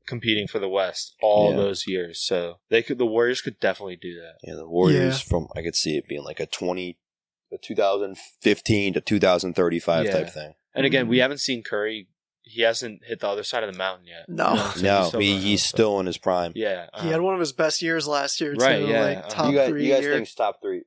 competing for the West all those years. So the Warriors could definitely do that. Yeah, the Warriors I could see it being like a 2015 to 2035 type thing. And again, we haven't seen Curry. He hasn't hit the other side of the mountain yet. No, he's still in his prime. Yeah, he had one of his best years last year too. Right, yeah. Top three. You guys think top three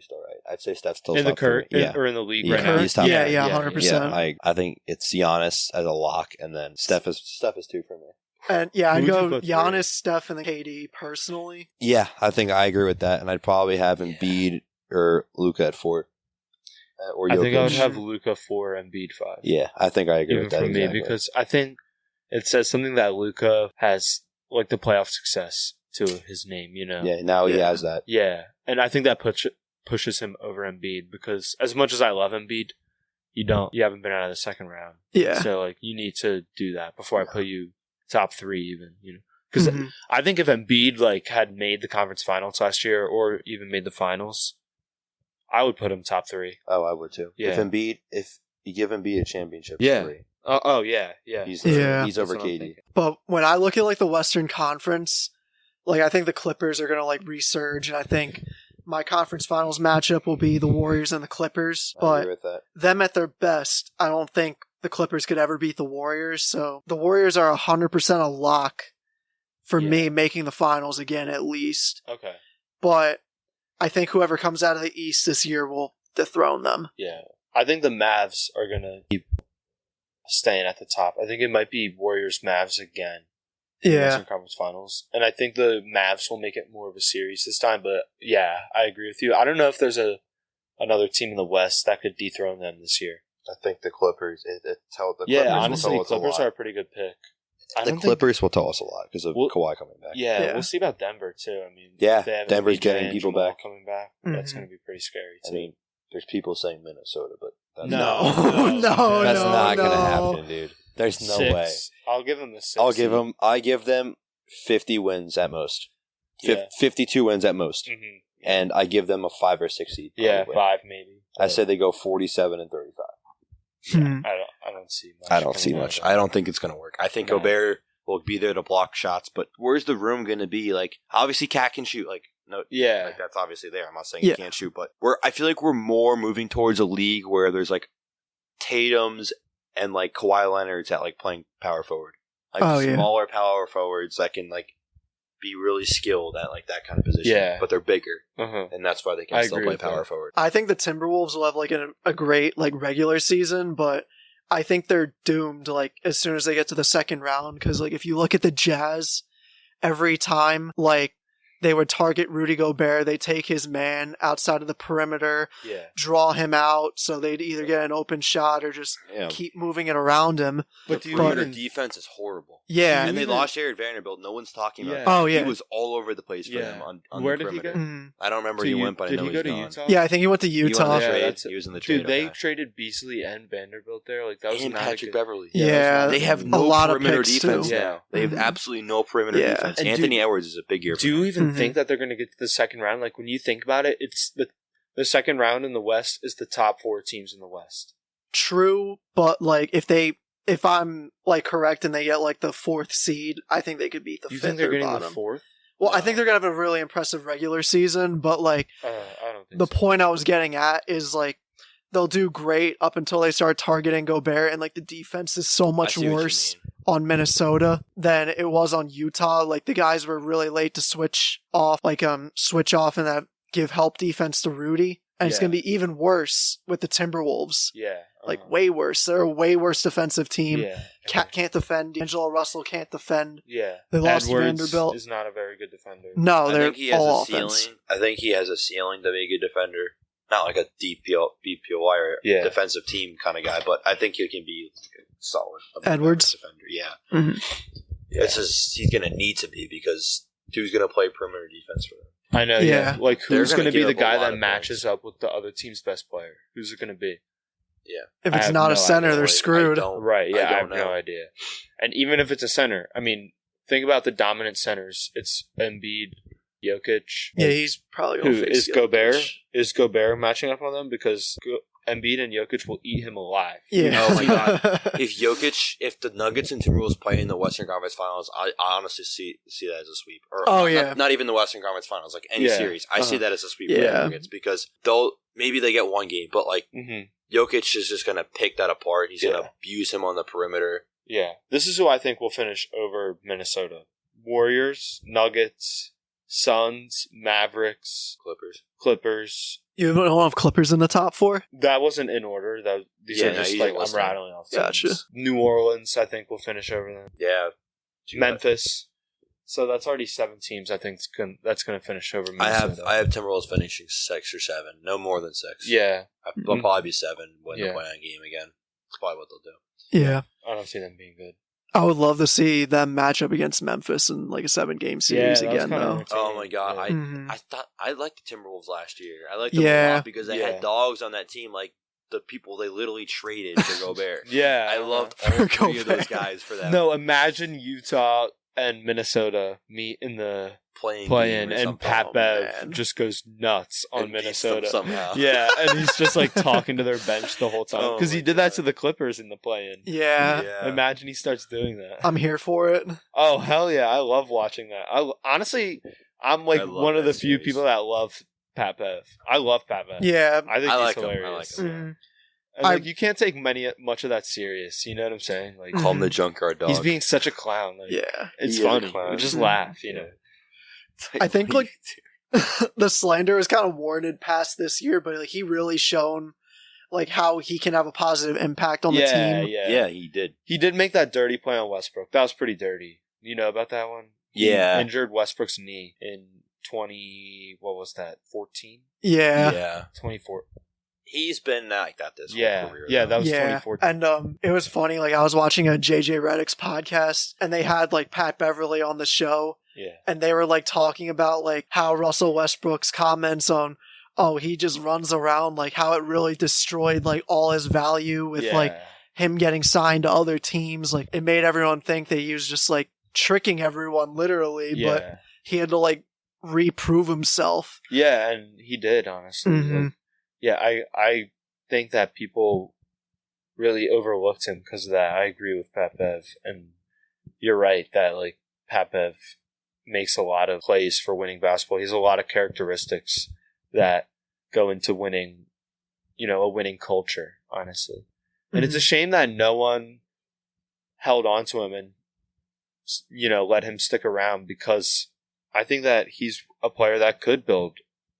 still right? I'd say Steph's still in top the three. Or in the league right now. He's top 100%. Yeah, I think it's Giannis as a lock, and then Steph is two for me. And I'd go Giannis, Steph, and then KD personally. Yeah, I think I agree with that, and I'd probably have Embiid or Luka at 4. Or I think I would have Luka 4 and Embiid 5. Yeah, I think I agree with that. For me, because I think it says something that Luka has the playoff success to his name. Yeah, now he has that. Yeah, and I think that pushes him over Embiid because as much as I love Embiid, you haven't been out of the second round. Yeah, so you need to do that before I put you top 3 even. Because I think if Embiid had made the conference finals last year or even made the finals, I would put him top 3. Oh, I would too. Yeah. If you give Embiid a championship, 3. He's over KD. But when I look at the Western Conference, I think the Clippers are gonna resurge, and I think my conference finals matchup will be the Warriors and the Clippers. I agree with that. Them at their best, I don't think the Clippers could ever beat the Warriors. So the Warriors are 100% a lock for me making the finals again at least. Okay, but I think whoever comes out of the East this year will dethrone them. Yeah. I think the Mavs are going to keep staying at the top. I think it might be Warriors-Mavs again in the Western Conference Finals. And I think the Mavs will make it more of a series this time. But, I agree with you. I don't know if there's another team in the West that could dethrone them this year. I think the Clippers. Honestly, Clippers are a pretty good pick. The Clippers will tell us a lot because of Kawhi coming back. Yeah, we'll see about Denver too. I mean, Denver's getting people back. Coming back. That's going to be pretty scary too. I mean, there's people saying Minnesota, but that's no, that's not going to happen, dude. There's no 6. way. I'll give them the 6. I give them 50 wins at most. 52 wins at most. Mm-hmm. And I give them a 5 or 6 seed. Yeah, 5 maybe. I say they go 47 and 35. I don't see much. I don't think it's going to work. I think Gobert will be there to block shots, but where's the room going to be? Obviously, Cat can shoot. That's obviously there. I'm not saying he can't shoot, but I feel like we're more moving towards a league where there's Tatum's and Kawhi Leonard's at playing power forward, smaller power forwards that can be really skilled at that kind of position, but they're bigger, and that's why they can still play power forward. I think the Timberwolves will have a great regular season, but I think they're doomed as soon as they get to the second round, because if you look at the Jazz, every time they would target Rudy Gobert, they take his man outside of the perimeter, draw him out, so they'd either get an open shot or just keep moving it around him. But the perimeter defense is horrible. Yeah. And they lost Jared Vanderbilt. No one's talking about that. Oh, yeah. He was all over the place for them on Where the did perimeter. he go? I don't remember where he went, but I know he's gone. Did he go to Utah? Yeah, I think he went to Utah. He was in the trade. Dude, they traded Beasley and Vanderbilt there. That was and not Patrick Beverly. Yeah. They have no perimeter defense now. They have absolutely no perimeter defense. And Anthony Edwards is a big year for them. Do you even think that they're going to get to the second round? When you think about it, it's the second round in the West is the top 4 teams in the West. True, but if they if I'm like correct and they get like the 4th seed, I think they could beat the 5th. You think they're or getting bottom. the 4th? Well, No. I think they're gonna have a really impressive regular season, but like I don't think the so. point I was getting at is like they'll do great up until they start targeting Gobert, and like the defense is so I much see what you worse mean. on Minnesota than it was on Utah. Like the guys were really late to switch off and that give help defense to Rudy. And it's Yeah. going to be even worse with the Timberwolves. Yeah. Like way worse. They're a way worse defensive team. Yeah. Cat can't defend. D'Angelo Russell can't defend. Yeah. They lost Edwards Vanderbilt. is not a very good defender. No, I they're think he has all a ceiling. offense. I think he has a ceiling to be a good defender. Not like a BPOY or Yeah. defensive team kind of guy, but I think he can be like a solid Edwards? defender. Yeah. Mhm. It's just, he's going to need to be because dude's going to play perimeter defense for them. I know, Yeah. yeah. Like, They're who's gonna going to be give the up a guy lot that of matches points. up with the other team's best player? Who's it going to be? If I it's have not no a center, idea. they're Like, screwed. Right, yeah, I have don't no know. idea. And even if it's a center, I mean, think about the dominant centers. It's Embiid, Jokic. Yeah, he's probably going Who to face is Gobert? Jokic. Is Gobert matching up on them? Because Embiid and Jokic will eat him alive. Yeah. Oh my God. If the Nuggets and Timberwolves play in the Western Conference Finals, I honestly see that as a sweep. Or Oh, not, yeah. not even the Western Conference Finals, like any Yeah. series. I see that as a sweep for Yeah. the Nuggets because maybe they get one game, but like Mm-hmm. Jokic is just going to pick that apart. He's going Yeah. to abuse him on the perimeter. Yeah. This is who I think will finish over Minnesota. Warriors, Nuggets, Suns, Mavericks, Clippers. You don't have Clippers in the top 4? That wasn't in order. These Yeah, are no, just you like didn't I'm list rattling off. teams. Gotcha. New Orleans, I think, will finish over them. Yeah. Memphis. So that's already 7 teams. I think that's going to finish over Minnesota. I have Timberwolves finishing 6 or 7. No more than 6. Yeah, They'll probably be 7 when Yeah. they play on game again. That's probably what they'll do. Yeah. I don't see them being good. I would love to see them match up against Memphis in like a 7-game series that was again, kinda though. entertaining. Oh my God. Yeah. Mhm. I thought I liked the Timberwolves last year. I liked them a Yeah. lot because they Yeah. had dogs on that team, like the people they literally traded for Gobert. Yeah, I loved For all 3 of those Gobert. guys for that No, imagine Utah and Minnesota meet in the play-in play-in, game or and something. Pat Oh, Bev man. just goes nuts on And beats them Minnesota. somehow. Yeah, and he's just like talking to their bench the whole time Oh because he my did that God. to the Clippers in the play-in. Yeah. Yeah. Imagine he starts doing that. I'm here for it. Oh hell yeah, I love watching that. Honestly, I'm like I love one of the that few series. people that love Pat Bev. I love Pat Bev. Yeah. I think I he's like him. I hilarious. like him. Mhm. And like you can't take much of that serious. You know what I'm saying? Like Call him the junkyard dog. he's being such a clown. Like, Yeah. it's He is a funny. clown. We just Mhm. laugh. You know. I think like the slander was kind of warranted past this year, but like he really shown like how he can have a positive impact on the team. Yeah, he did. He did make that dirty play on Westbrook. That was pretty dirty. You know about that one? Yeah. He injured Westbrook's knee in 14? Yeah. Yeah. 24. He's been like that this whole career. Yeah, though. that was Yeah. 2014. And it was funny, like I was watching a JJ Redick's podcast and they had like Pat Beverly on the show Yeah. and they were like talking about like how Russell Westbrook's comments on he just runs around, like how it really destroyed like all his value with like him getting signed to other teams. Like it made everyone think that he was just like tricking everyone literally, but he had to like reprove himself. Yeah, and he did, honestly. Mhm. Like, yeah, I think that people really overlooked him because of that. I agree with Pat Bev, and you're right that like Pat Bev makes a lot of plays for winning basketball. He has a lot of characteristics that go into winning, a winning culture, honestly. And it's a shame that no one held on to him and, let him stick around, because I think that he's a player that could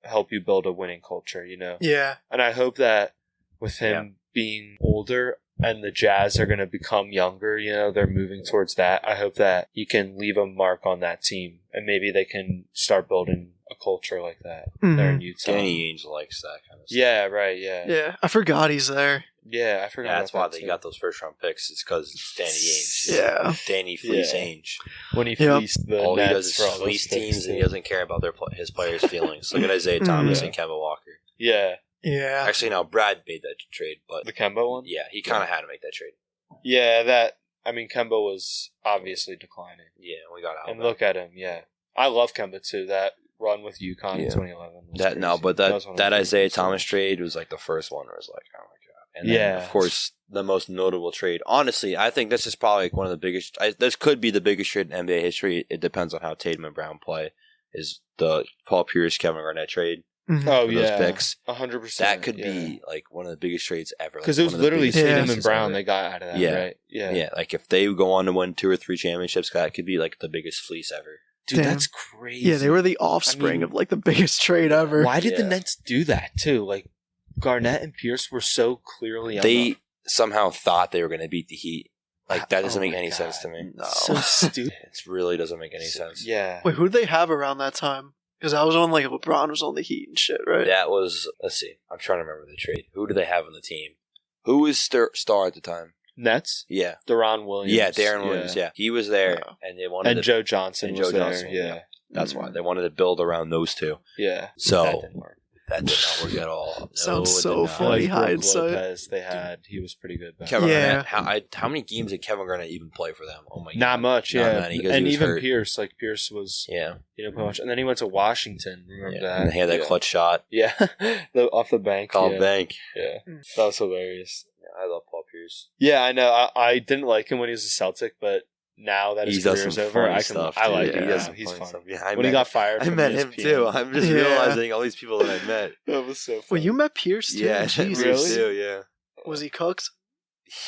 help you build a winning culture, Yeah. And I hope that with him being older and the Jazz are going to become younger, they're moving towards that. I hope that he can leave a mark on that team and maybe they can start building a culture like that there in Utah. Danny Ainge likes that kind of stuff. Yeah, right, yeah. Yeah. I forgot he's there. Yeah, I forgot. Yeah, that's why about that they too. got those first round picks. It's because it's Danny Ainge. Yeah. Danny Fleece Yeah. Ainge. When he Yep. fleeced the All he Nets does for all is those fleece picks, teams, and he too. doesn't care about his players' feelings. Look at Isaiah Thomas Yeah. and Kemba Walker. Yeah, Yeah. Actually, no, Brad made that trade, but the Kemba one. yeah, he kind of had to make that trade. Yeah, Kemba was obviously declining, Yeah, we got out. and of that. look at him. Yeah, I love Kemba too. That run with UConn in 2011. Was That no, crazy. but was one of that my Isaiah favorites. Thomas trade was like the first one where it was like, oh my god. And then, of course, the most notable trade. Honestly, I think this is probably like one of the biggest. This could be the biggest trade in NBA history. It depends on how Tatum and Brown play. Is the Paul Pierce, Kevin Garnett trade? Mhm. Oh, those picks. 100%. That could be like one of the biggest trades ever. Because like, it was literally Tatum and Brown ever. they got out of that, right? Yeah. Like if they go on to win 2 or 3 championships, that could be like the biggest fleece ever. Dude, Damn. that's crazy. Yeah, they were the offspring of like the biggest trade ever. Why did the Nets do that too? Like Garnett and Pierce were so clearly on They somehow thought they were going to beat the Heat. Like that doesn't Oh make my any God. sense to me. No. so stupid. It really doesn't make any sense. Yeah. Wait, who did they have around that time? Because I was on like LeBron was on the Heat and shit, right? That was, let's see. I'm trying to remember the trade. Who do they have on the team? Who was their star at the time? Nets? Yeah. Deron Williams. Yeah, Darren Williams. Yeah. He was there, and they wanted And Joe Johnson and was Joe there. Johnson, Yeah. That's why. They wanted to build around those two. Yeah. So that didn't work. that did not work at all. Sounds it so did not. funny. Brooke hindsight. Lopez they had. He was pretty good back Kevin Yeah. Garnett, how many games did Kevin Garnett even play for them? Oh my god. Not much, Not yeah. many, 'cause he And was even hurt. Pierce, like Pierce was, Yeah. he didn't play much. And then he went to Washington. Remember that? And he had that clutch shot. Yeah, off the bank. Called yeah. bank. Yeah, that was hilarious. Yeah, I love Paul Pierce. Yeah, I know. I didn't like him when he was a Celtic, but now that his He does career's some over, funny I stuff, I dude. like Yeah. him. He does some He's funny fun. stuff. Yeah, When he got fired, I from met him ESPN. too. I'm just Yeah. realizing all these people that I met. That was so Well, funny. you met Pierce too. Yeah, Jesus. Really? too. Yeah. Was he cooked?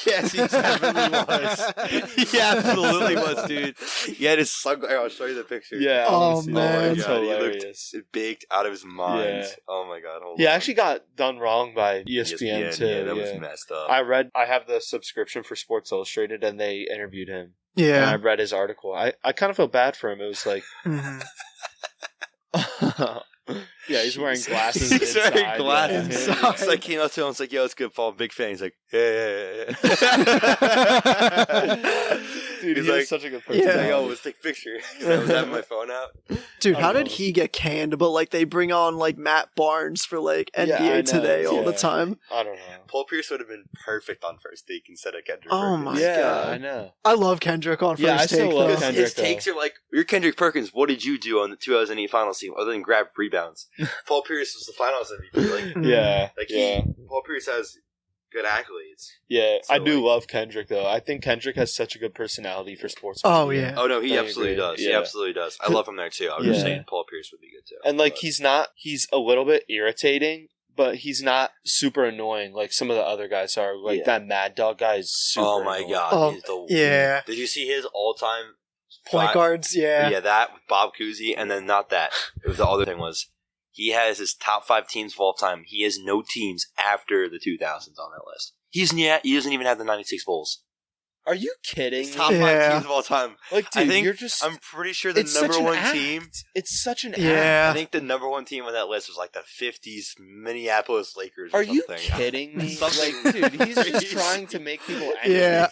Yes, he definitely was. He absolutely was, dude. He had his sunglasses. I'll show you the picture. Yeah. I Oh, wanna see that. man. It's God, he looked hilarious. baked out of his mind. Yeah. Oh my god. Hold He on. actually got done wrong by ESPN, too. Yeah, that was messed up. I have the subscription for Sports Illustrated, and they interviewed him. And I Yeah. read his article. I kind of felt bad for him. It was like, Mhm. yeah, he's wearing glasses. He's inside, wearing glasses. Yeah. Inside. So I came up to him. I was like, "Yo, it's good, Paul. Big fan." He's like, "Yeah." Dude, He's he like, has such a good Yeah. he's like, personality. "Yo, let's take a picture." 'Cause I was having my phone out. Dude, I how don't did know. he get canned? But like they bring on like Matt Barnes for like Yeah, I NBA know, Today all the yeah. time. I don't know. Paul Pierce would have been perfect on First Take instead of Kendrick. Oh Perkins. my Yeah, God. I know. I love Kendrick on First Yeah, I still Take. love though. Because Kendrick, his takes are like, "You're Kendrick Perkins. What did you do on the 2008 Finals team other than grab rebounds?" Paul Pierce was the Finals MVP. Like, Mhm. Yeah, like yeah. Paul Pierce has good accolades. Yeah, So, I do like- love Kendrick though. I think Kendrick has such a good personality for sports. Oh, media. yeah. Oh no, he I absolutely agree. does. He Yeah. absolutely does. I love him there too. I was just Yeah. saying Paul Pierce would be good too. And like But- he's a little bit irritating, but he's not super annoying like some of the other guys are. Like Yeah. that Mad Dog guy is super. Oh my annoying. god, Oh, he's the yeah. Did you see his all-time Point guards, yeah. Yeah, that with Bob Cousy, and then not that. It was the other thing was he has his top 5 teams of all time. He has no teams after the 2000s on that list. He doesn't even have the 96 Bulls. Are you kidding His me? top 5 Yeah. teams of all time. Like, I dude, think you're just. I'm pretty sure the it's number such an one act. team. It's such an act. Yeah. I think the number one team on that list was like the 50s Minneapolis Lakers. Are Or you something. kidding me? Something Like, dude, he's just crazy. trying to make people angry. Yeah.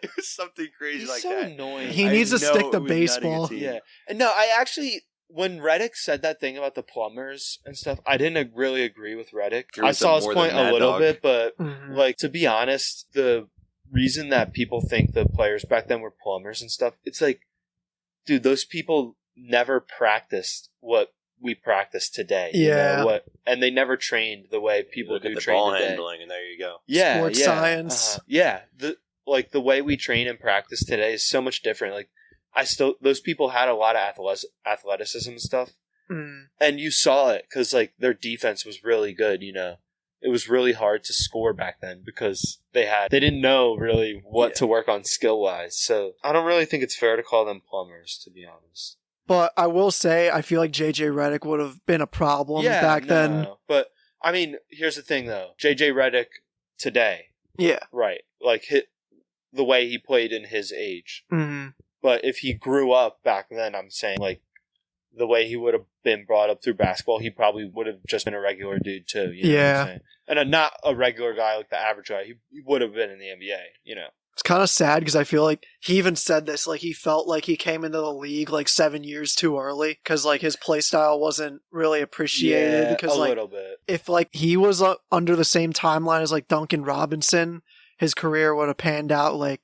It was something crazy He's like so that. annoying. He I needs to know stick it to was nutting a baseball. team. Yeah. And no, I actually, when Reddick said that thing about the plumbers and stuff, I didn't really agree with Reddick. Agree I with saw him his more point than a Mad little Dog. bit, but Mhm. like, to be honest, the reason that people think the players back then were plumbers and stuff, it's like, dude, those people never practiced what we practice today. you Yeah. know, and they never trained the way people Look do at the train ball today. handling, and there you go. Yeah, Sports yeah, science. yeah. The way we train and practice today is so much different. Like, those people had a lot of athleticism and stuff, Mm. and you saw it because like their defense was really good. You know, it was really hard to score back then because they didn't know really what to work on skill wise. So I don't really think it's fair to call them plumbers, to be honest. But I will say, I feel like JJ Redick would have been a problem back then. But I mean, here's the thing though: JJ Redick today, Yeah. right? Like the way he played in his age. Mhm. But if he grew up back then, I'm saying, like, the way he would have been brought up through basketball, he probably would have just been a regular dude, too. You know what I'm saying? And not a regular guy like the average guy. He would have been in the NBA, you know? It's kind of sad because I feel like he even said this, like he felt like he came into the league like 7 years too early because like his play style wasn't really appreciated. Yeah, Because a like little bit. if like he was under the same timeline as like Duncan Robinson, his career would have panned out like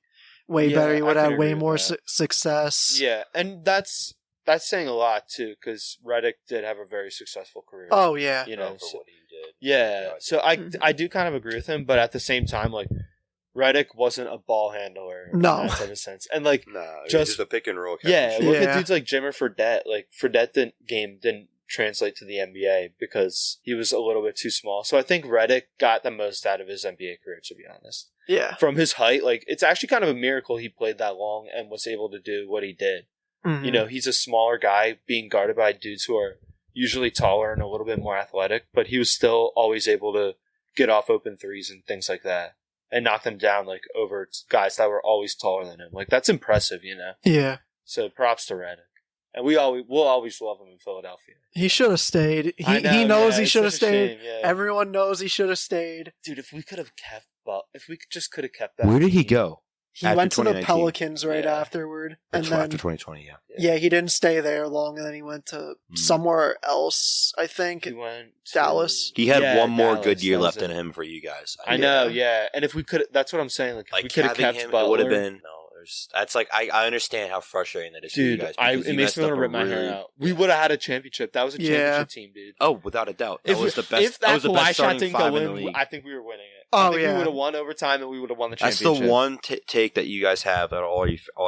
way Yeah, better. He would I have can way agree with more that. success. Yeah, and that's saying a lot, too, because Redick did have a very successful career. Oh yeah. You know, for so, what he did. Yeah. So I do kind of agree with him, but at the same time, like Redick wasn't a ball handler in that type of sense. And like just a pick and roll. Yeah, look at dudes like Jimmer Fredette. Like Fredette didn't translate to the NBA because he was a little bit too small. So I think Redick got the most out of his NBA career, to be honest. Yeah. From his height, like it's actually kind of a miracle he played that long and was able to do what he did. Mm-hmm. You know, he's a smaller guy being guarded by dudes who are usually taller and a little bit more athletic, but he was still always able to get off open threes and things like that and knock them down like over guys that were always taller than him. Like that's impressive, you know? Yeah. So props to Redick. And we'll always love him in Philadelphia. He should have stayed. He knows he should have stayed. Shame, Everyone knows he should have stayed. Dude, if we could have kept that. Where did he go? He went to the Pelicans afterward. And then, after 2020, Yeah, he didn't stay there long, and then he went to somewhere else, I think. He went to Dallas. He had one more good year left in him for you guys. I know, yeah. And if we could, that's what I'm saying. Like if we could have kept him, Butler, it would have been... That's like I understand how frustrating that is for you guys. It makes me want to rip my hair out. We would have had a championship. That was a championship team, dude. Oh, without a doubt. That was the best. If that Kawhi shot didn't go in, I think we were winning it. Oh, I think we would have won overtime and we would have won the championship. That's the one take that you guys have at all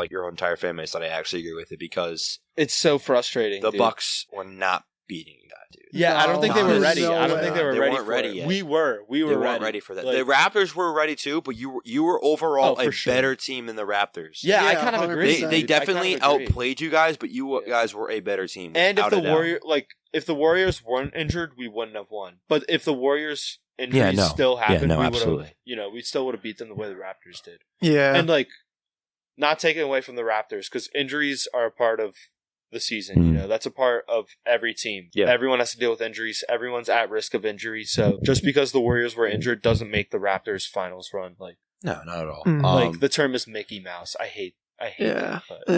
your entire fan base that I actually agree with it because it's so frustrating. The Bucks were not beating that, dude. Yeah, I don't think they were ready. I don't think they were ready. Weren't ready yet. We were. They weren't ready for that. Like, the Raptors were ready too, but you were overall a better team than the Raptors. Yeah, I kind of agree. They definitely outplayed you guys, but you guys were a better team. And if the Warriors weren't injured, we wouldn't have won. But if the Warriors injuries still happened, we would have. We still would have beat them the way the Raptors did. Yeah, and like not taking away from the Raptors because injuries are a part of the season. You know, that's a part of every team. Yeah. Everyone has to deal with injuries. Everyone's at risk of injury. So just because the Warriors were injured doesn't make the Raptors finals run. Like, no, not at all. Like the term is Mickey Mouse. I hate that. I hate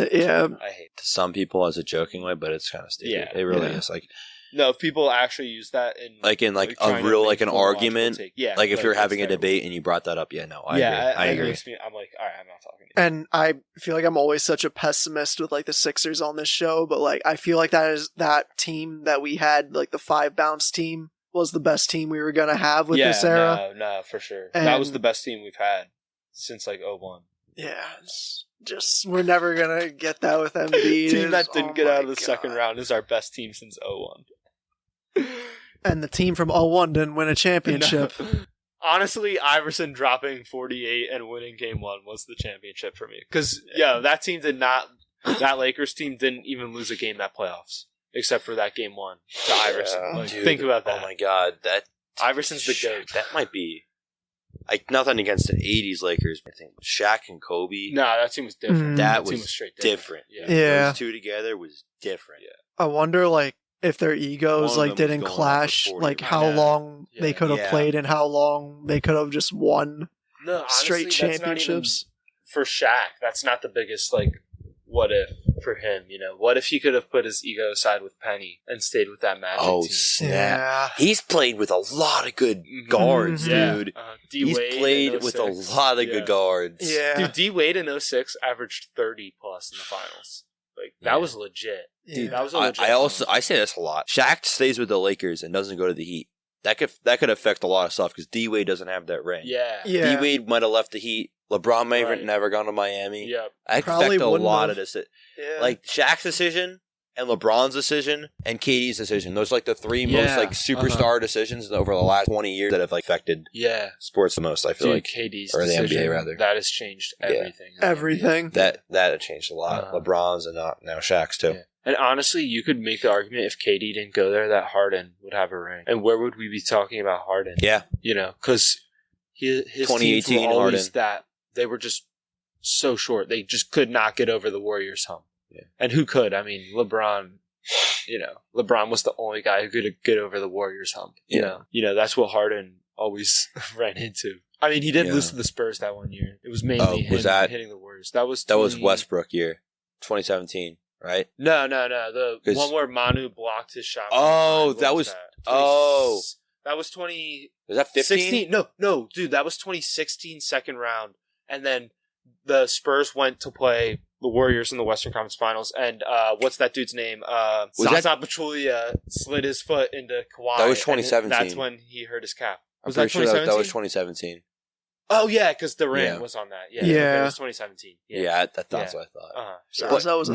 it. To some people as a joking way, but it's kind of stupid. Yeah. It really is. Like, no, if people actually use that in a real an argument, like if you're having a terrible debate and you brought that up, I agree. I agree. I'm like, all right, I'm not talking to you. And I feel like I'm always such a pessimist with like the Sixers on this show, but like I feel like that team that we had, like the 5-bounce team, was the best team we were gonna have with this era. No, for sure. And that was the best team we've had since like 01. Yeah, it's just we're never gonna get that with Embiid. Team that didn't get out of the second round is our best team since 01. And the team from 01 didn't win a championship. No. Honestly, Iverson dropping 48 and winning game 1 was the championship for me. Because, that team did not... That Lakers team didn't even lose a game that playoffs. Except for that game 1 to Iverson. Think about that. Oh my god. Iverson's the GOAT. That might be... nothing against the 80s Lakers, but I think Shaq and Kobe. No, that team was different. That team was straight different. Yeah. Those two together was different. Yeah. I wonder, like, if their egos didn't clash, like how long they could have played and how long they could have just won straight championships. For Shaq, that's not the biggest what if for him. What if he could have put his ego aside with Penny and stayed with that Magic team? Snap! Yeah. He's played with a lot of good guards, dude. He's played with a lot of good guards. Yeah, dude. D Wade in 06 averaged 30 plus in the finals. That was legit. Dude, that was a legit. I say this a lot. Shaq stays with the Lakers and doesn't go to the Heat. That could affect a lot of stuff because D Wade doesn't have that ring. Yeah. D Wade might have left the Heat. LeBron may have never gone to Miami. Yeah. That affect a lot of this. Like Shaq's decision and LeBron's decision and KD's decision. Those are the three most superstar decisions over the last 20 years that have affected sports the most. I feel like KD's or the decision, NBA rather. That has changed everything. Everything. That changed a lot. LeBron's and now Shaq's too. Yeah. And honestly, you could make the argument if KD didn't go there, that Harden would have a ring. And where would we be talking about Harden? Yeah. Because his 2018 teams were always that they were just so short. They just could not get over the Warriors hump. Yeah. And who could? I mean, LeBron, LeBron was the only guy who could get over the Warriors hump. You know, that's what Harden always ran into. I mean, he didn't lose to the Spurs that one year. It was mainly hitting the Warriors. That was Westbrook year, 2017. Right? No. The one where Manu blocked his shot. Oh, that was... That was 20... Was that 15? No, dude. That was 2016 second round. And then the Spurs went to play the Warriors in the Western Conference Finals, and what's that dude's name? Zaza Pachulia slid his foot into Kawhi. That was 2017. That's when he hurt his calf. I'm pretty sure that was 2017. Oh, yeah, because Durant was on that. Yeah. It was 2017. Yeah, that's what I thought. Uh-huh. That was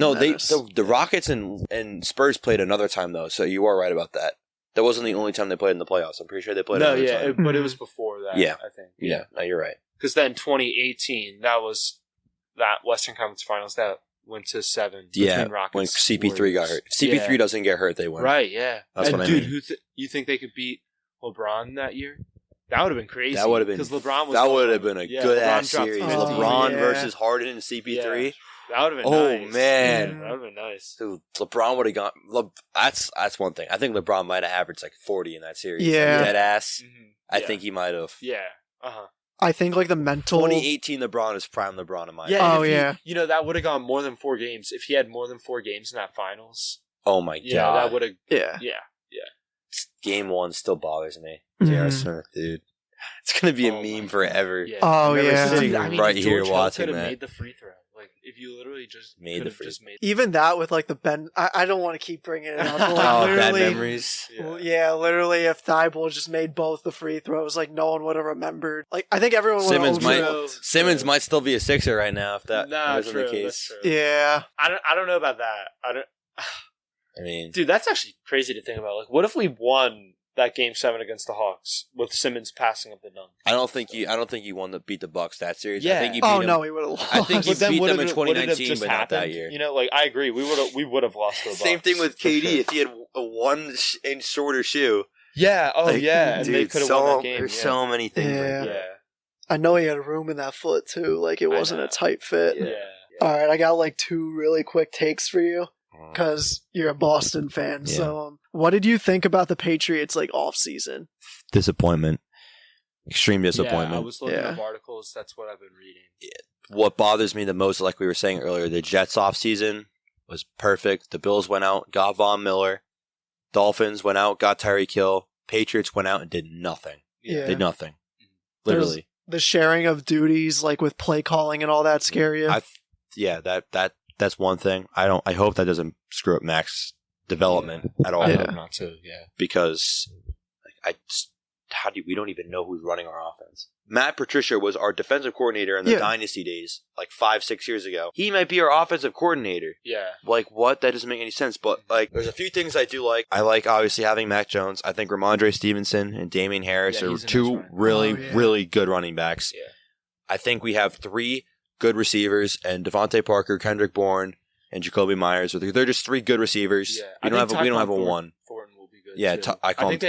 the Rockets and Spurs played another time, though, so you are right about that. That wasn't the only time they played in the playoffs. I'm pretty sure they played another time. But it was before that, I think. Yeah, no, you're right. Because then 2018, that was that Western Conference Finals that went to 7 between Rockets. When CP3 got hurt. If CP3 doesn't get hurt, they win. Right, yeah. That's what I mean. Dude, you think they could beat LeBron that year? That would have been crazy. That would have been because LeBron was. That would have been a good ass dropped series. 50. LeBron versus Harden and CP3. Yeah. That would have been nice. Oh man, that would have been nice. Dude, LeBron would have gone. That's one thing. I think LeBron might have averaged like 40 in that series. Yeah, dead ass. Mm-hmm. I think he might have. Yeah. I think like the mental 2018 LeBron is prime LeBron in my opinion. You know, that would have gone more than 4 games if he had more than 4 games in that finals. Oh my god, that would have. Yeah. Game 1 still bothers me. Mm-hmm. J.R. Smith, dude. It's gonna be a meme forever. Yeah. Oh sitting yeah, right here watching could have that. made the free throw. Like if you literally just made the free throw. Even that with like the Ben. I don't want to keep bringing it up. But, like, bad memories. Literally, if Thibault just made both the free throws, like no one would have remembered. Like I think everyone would. Simmons might still be a Sixer right now if that wasn't the case. Yeah, I don't know about that. I mean, dude, that's actually crazy to think about. Like, what if we won that Game 7 against the Hawks with Simmons passing up the dunk? I don't think you beat the Bucks that series. Yeah. I think you beat them. No, he would have lost. I think you beat them in 2019, but not that happened? year. You know, like I agree, we would have lost to the Bucks. Same thing with KD. Sure. If he had a 1 inch shorter shoe. Yeah. Oh like, yeah. And dude, they could have won that game. There's so many things. Yeah. I know he had room in that foot too. Like it wasn't a tight fit. Yeah. All right, I got like 2 really quick takes for you. Because you're a Boston fan. Yeah. So what did you think about the Patriots like off season? Disappointment. Extreme disappointment. Yeah, I was looking up articles. That's what I've been reading. Yeah. What bothers me the most, like we were saying earlier, the Jets off season was perfect. The Bills went out, got Von Miller. Dolphins went out, got Tyreek Hill. Patriots went out and did nothing. Yeah. Did nothing. Literally. The sharing of duties, like with play calling and all that, scare you? That's one thing. I hope that doesn't screw up Mac's development at all. I hope not to. Yeah, because we don't even know who's running our offense. Matt Patricia was our defensive coordinator in the dynasty days, like 5-6 years ago. He might be our offensive coordinator. Yeah, like what? That doesn't make any sense. But like, there's a few things I do like. I like obviously having Mac Jones. I think Ramondre Stevenson and Damian Harris are 2 really good running backs. Yeah, I think we have 3 good receivers, and Devontae Parker, Kendrick Bourne, and Jacoby Myers. They're just 3 good receivers. Yeah. We don't have a 1. Thornton will be good. Yeah, too. I call him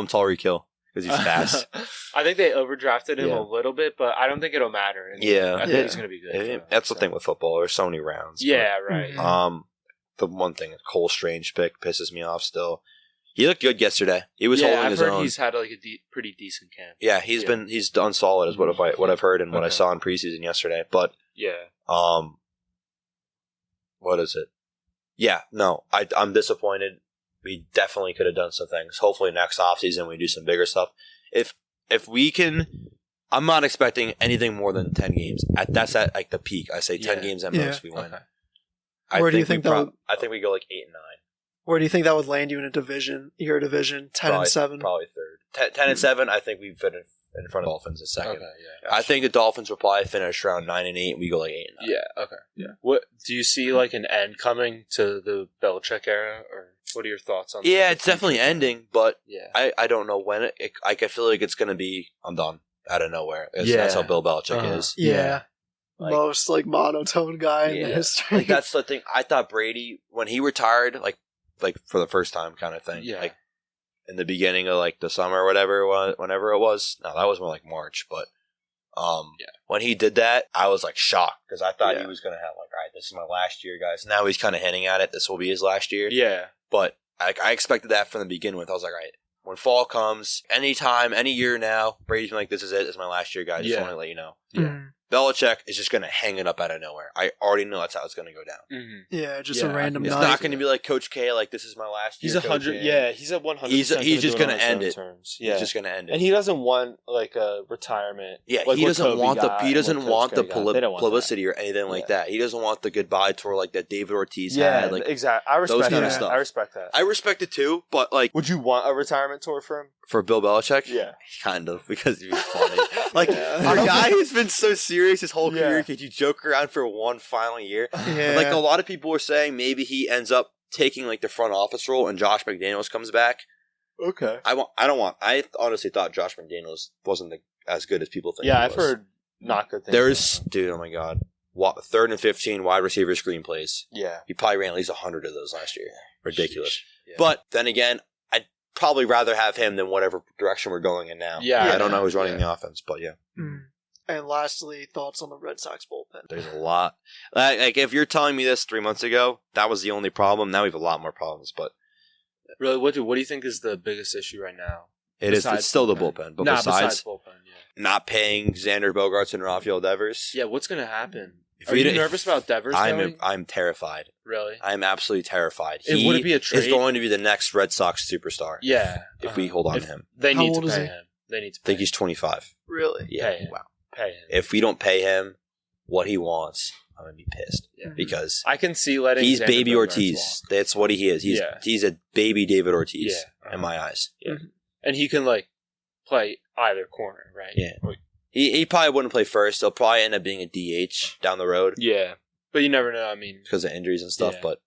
Tyreek Hill because he's fast. I think they overdrafted him a little bit, but I don't think it'll matter. I think he's going to be good. That's the thing with football. There's so many rounds. Yeah, right. The one thing, Cole Strange pick pisses me off still. He looked good yesterday. He was holding his own. I've heard he's had like a pretty decent camp. Yeah, he's done solid is what I've heard and what I saw in preseason yesterday. But what is it? Yeah, no, I'm disappointed. We definitely could have done some things. Hopefully next offseason we do some bigger stuff. If we can, I'm not expecting anything more than 10 games. That's at like the peak. I say 10 games at most we win. Okay. Where do you think I think we go like 8 and 9. Where do you think that would land you in a division? Your division, 10 and 7? Probably 3rd. 10 and 7, I think we fit in front of the Dolphins at 2nd. Okay, yeah. I think the Dolphins will probably finish around 9 and 8, and we go like 8 and 9. Yeah, okay. Yeah. What do you see like an end coming to the Belichick era, or what are your thoughts on that? Yeah, it's definitely ending, but I don't know when I feel like it's going to be, I'm done, out of nowhere. That's how Bill Belichick is. Yeah. Most like monotone guy in the history. Like that's the thing. I thought Brady, when he retired, like for the first time kind of thing. Yeah. Like in the beginning of like the summer or whatever, whenever it was. No, that was more like March. But when he did that, I was like shocked because I thought he was going to have like, all right, this is my last year, guys. Now he's kind of hinting at it. This will be his last year. Yeah. But I expected that from the beginning with. I was like, all right, when fall comes, anytime, any year now, Brady's been like, this is it. This is my last year, guys. Just want to let you know. Yeah. Belichick is just going to hang it up out of nowhere. I already know that's how it's going to go down. Mm-hmm. Yeah, just a random It's night. not going to be like Coach K, like, this is my last year. He's 100. Yeah, he's at 100. He's just going to end it. Terms. Yeah. He's just going to end it. And he doesn't want like a retirement. Yeah, like he doesn't want the publicity or anything like that. He doesn't want the goodbye tour like that David Ortiz had. Like, exactly. I respect those kind that. of stuff. I respect that. I respect it too, but like, would you want a retirement tour for him? For Bill Belichick? Yeah, kind of, because he's funny. Like, for a guy who's been so serious his whole career, could you joke around for one final year? Yeah. Like, a lot of people were saying maybe he ends up taking like the front office role and Josh McDaniels comes back. Okay. I honestly thought Josh McDaniels wasn't as good as people think. Yeah, I've heard not good things. Dude, oh my god. 3rd and 15 wide receiver screenplays. Yeah. He probably ran at least 100 of those last year. Ridiculous. Yeah. But then again, I'd probably rather have him than whatever direction we're going in now. Yeah. I don't know who's running the offense, but yeah. Mm. And lastly, thoughts on the Red Sox bullpen? There's a lot. Like, if you're telling me this 3 months ago, that was the only problem. Now we have a lot more problems, but really, what do you think is the biggest issue right now? it's still the bullpen. But besides bullpen, not paying Xander Bogaerts and Rafael Devers. Yeah, what's going to happen? Are you nervous about Devers going? I'm terrified. Really? I'm absolutely terrified. Would it be a trade? He's going to be the next Red Sox superstar. Yeah. If we hold on to him. They need to pay him. I think he's 25. Really? Yeah. Pay him. Wow. Pay him. If we don't pay him what he wants, I'm going to be pissed. Yeah. Because I can see letting he's Xander baby Bogaerts Ortiz. walk. That's what he is. He's a baby David Ortiz in my eyes. Yeah. And he can like play either corner, right? Yeah. He probably wouldn't play first. He'll probably end up being a DH down the road. Yeah. But you never know. I mean, because of injuries and stuff. But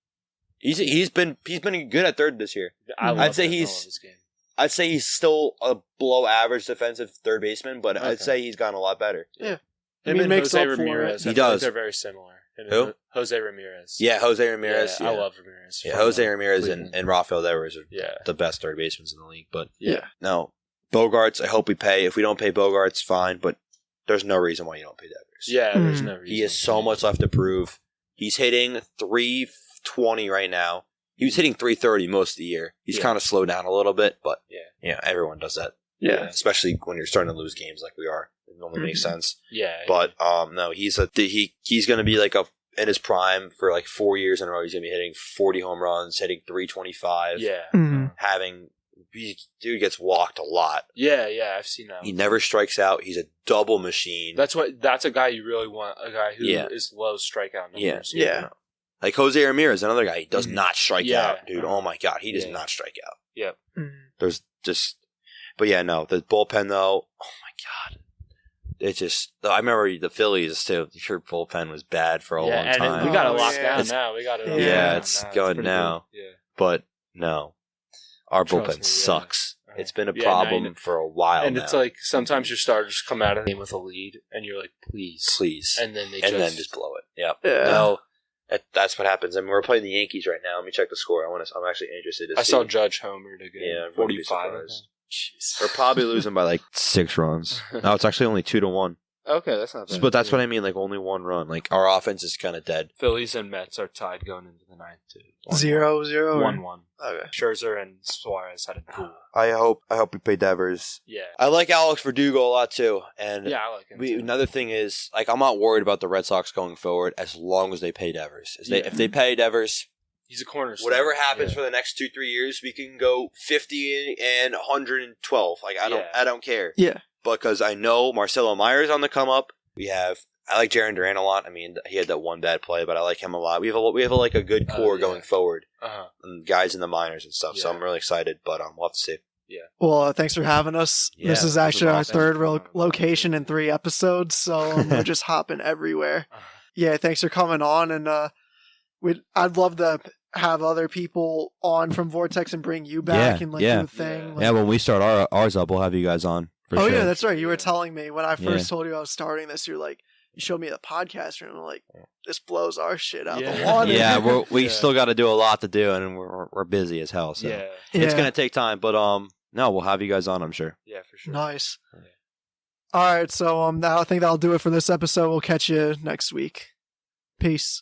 he's been good at third this year. I'd say he's still a below average defensive third baseman, but I'd say he's gotten a lot better. Yeah, him and Jose Ramirez. He does. They're very similar. Who? Jose Ramirez. Yeah, Jose Ramirez. Yeah, I love Ramirez. Yeah, Jose Ramirez and Rafael Devers are the best third basemen in the league. But no, Bogaerts. I hope we pay. If we don't pay Bogaerts, fine. But there's no reason why you don't pay Devers. Yeah, there's no reason. He has so much left to prove. He's hitting 320 right now. He was hitting 330 most of the year. He's kind of slowed down a little bit, but everyone does that. Yeah, especially when you're starting to lose games like we are. It only makes sense. Yeah, but no, he's going to be like in his prime for like 4 years in a row. He's going to be hitting 40 home runs, hitting 325. Yeah, dude gets walked a lot. Yeah, I've seen that. He never strikes out. He's a double machine. That's a guy you really want. A guy who is low strikeout numbers. Yeah. Like Jose Ramirez, another guy. He does not strike out, dude. Oh my god, he does not strike out. Yep. There's just, but yeah, no, the bullpen though. Oh my god, it just. I remember the Phillies too. Your bullpen was bad for a long time. And we got it locked down now. We got it. It's going now. Yeah. But no, our bullpen sucks. It's been a problem for a while and now. It's like sometimes your starters come out of the game with a lead, and you're like, please, and then then just blow it. Yep. Yeah. No. That's what happens. I mean, we're playing the Yankees right now. Let me check the score. I'm actually interested to see. I saw Judge homered again. Yeah, 45. Jeez. We're probably losing by like 6 runs. No, it's actually only 2-1. Okay, that's not bad. But that's what I mean. Like only 1 run. Like our offense is kind of dead. Phillies and Mets are tied going into the ninth too. 0-0. 1-1. Okay. Scherzer and Suarez had a duel. I hope we pay Devers. Yeah. I like Alex Verdugo a lot too. And I like him too. Another thing is, like, I'm not worried about the Red Sox going forward as long as they pay Devers. If they pay Devers, he's a cornerstone. Whatever happens for the next 2-3 years, we can go 50 and 112. Like I don't care. Yeah. Because I know Marcelo Meyer's on the come up. I like Jarren Duran a lot. I mean, he had that one bad play, but I like him a lot. We have a good core going forward, and guys in the minors and stuff. So I'm really excited. But we'll have to see. Yeah. Well, thanks for having us. This is actually our third location in 3 episodes, so we're just hopping everywhere. Yeah, thanks for coming on, and I'd love to have other people on from Vortex and bring you back and do a thing. Yeah, when we start ours up, we'll have you guys on. Oh, yeah, that's right. You were telling me when I first told you I was starting this, you're like, you showed me the podcast room. I'm like, this blows our shit out the water. Yeah, we still got to do a lot to do, and we're busy as hell. So it's going to take time, but no, we'll have you guys on, I'm sure. Yeah, for sure. Nice. Yeah. All right, so I think that'll do it for this episode. We'll catch you next week. Peace.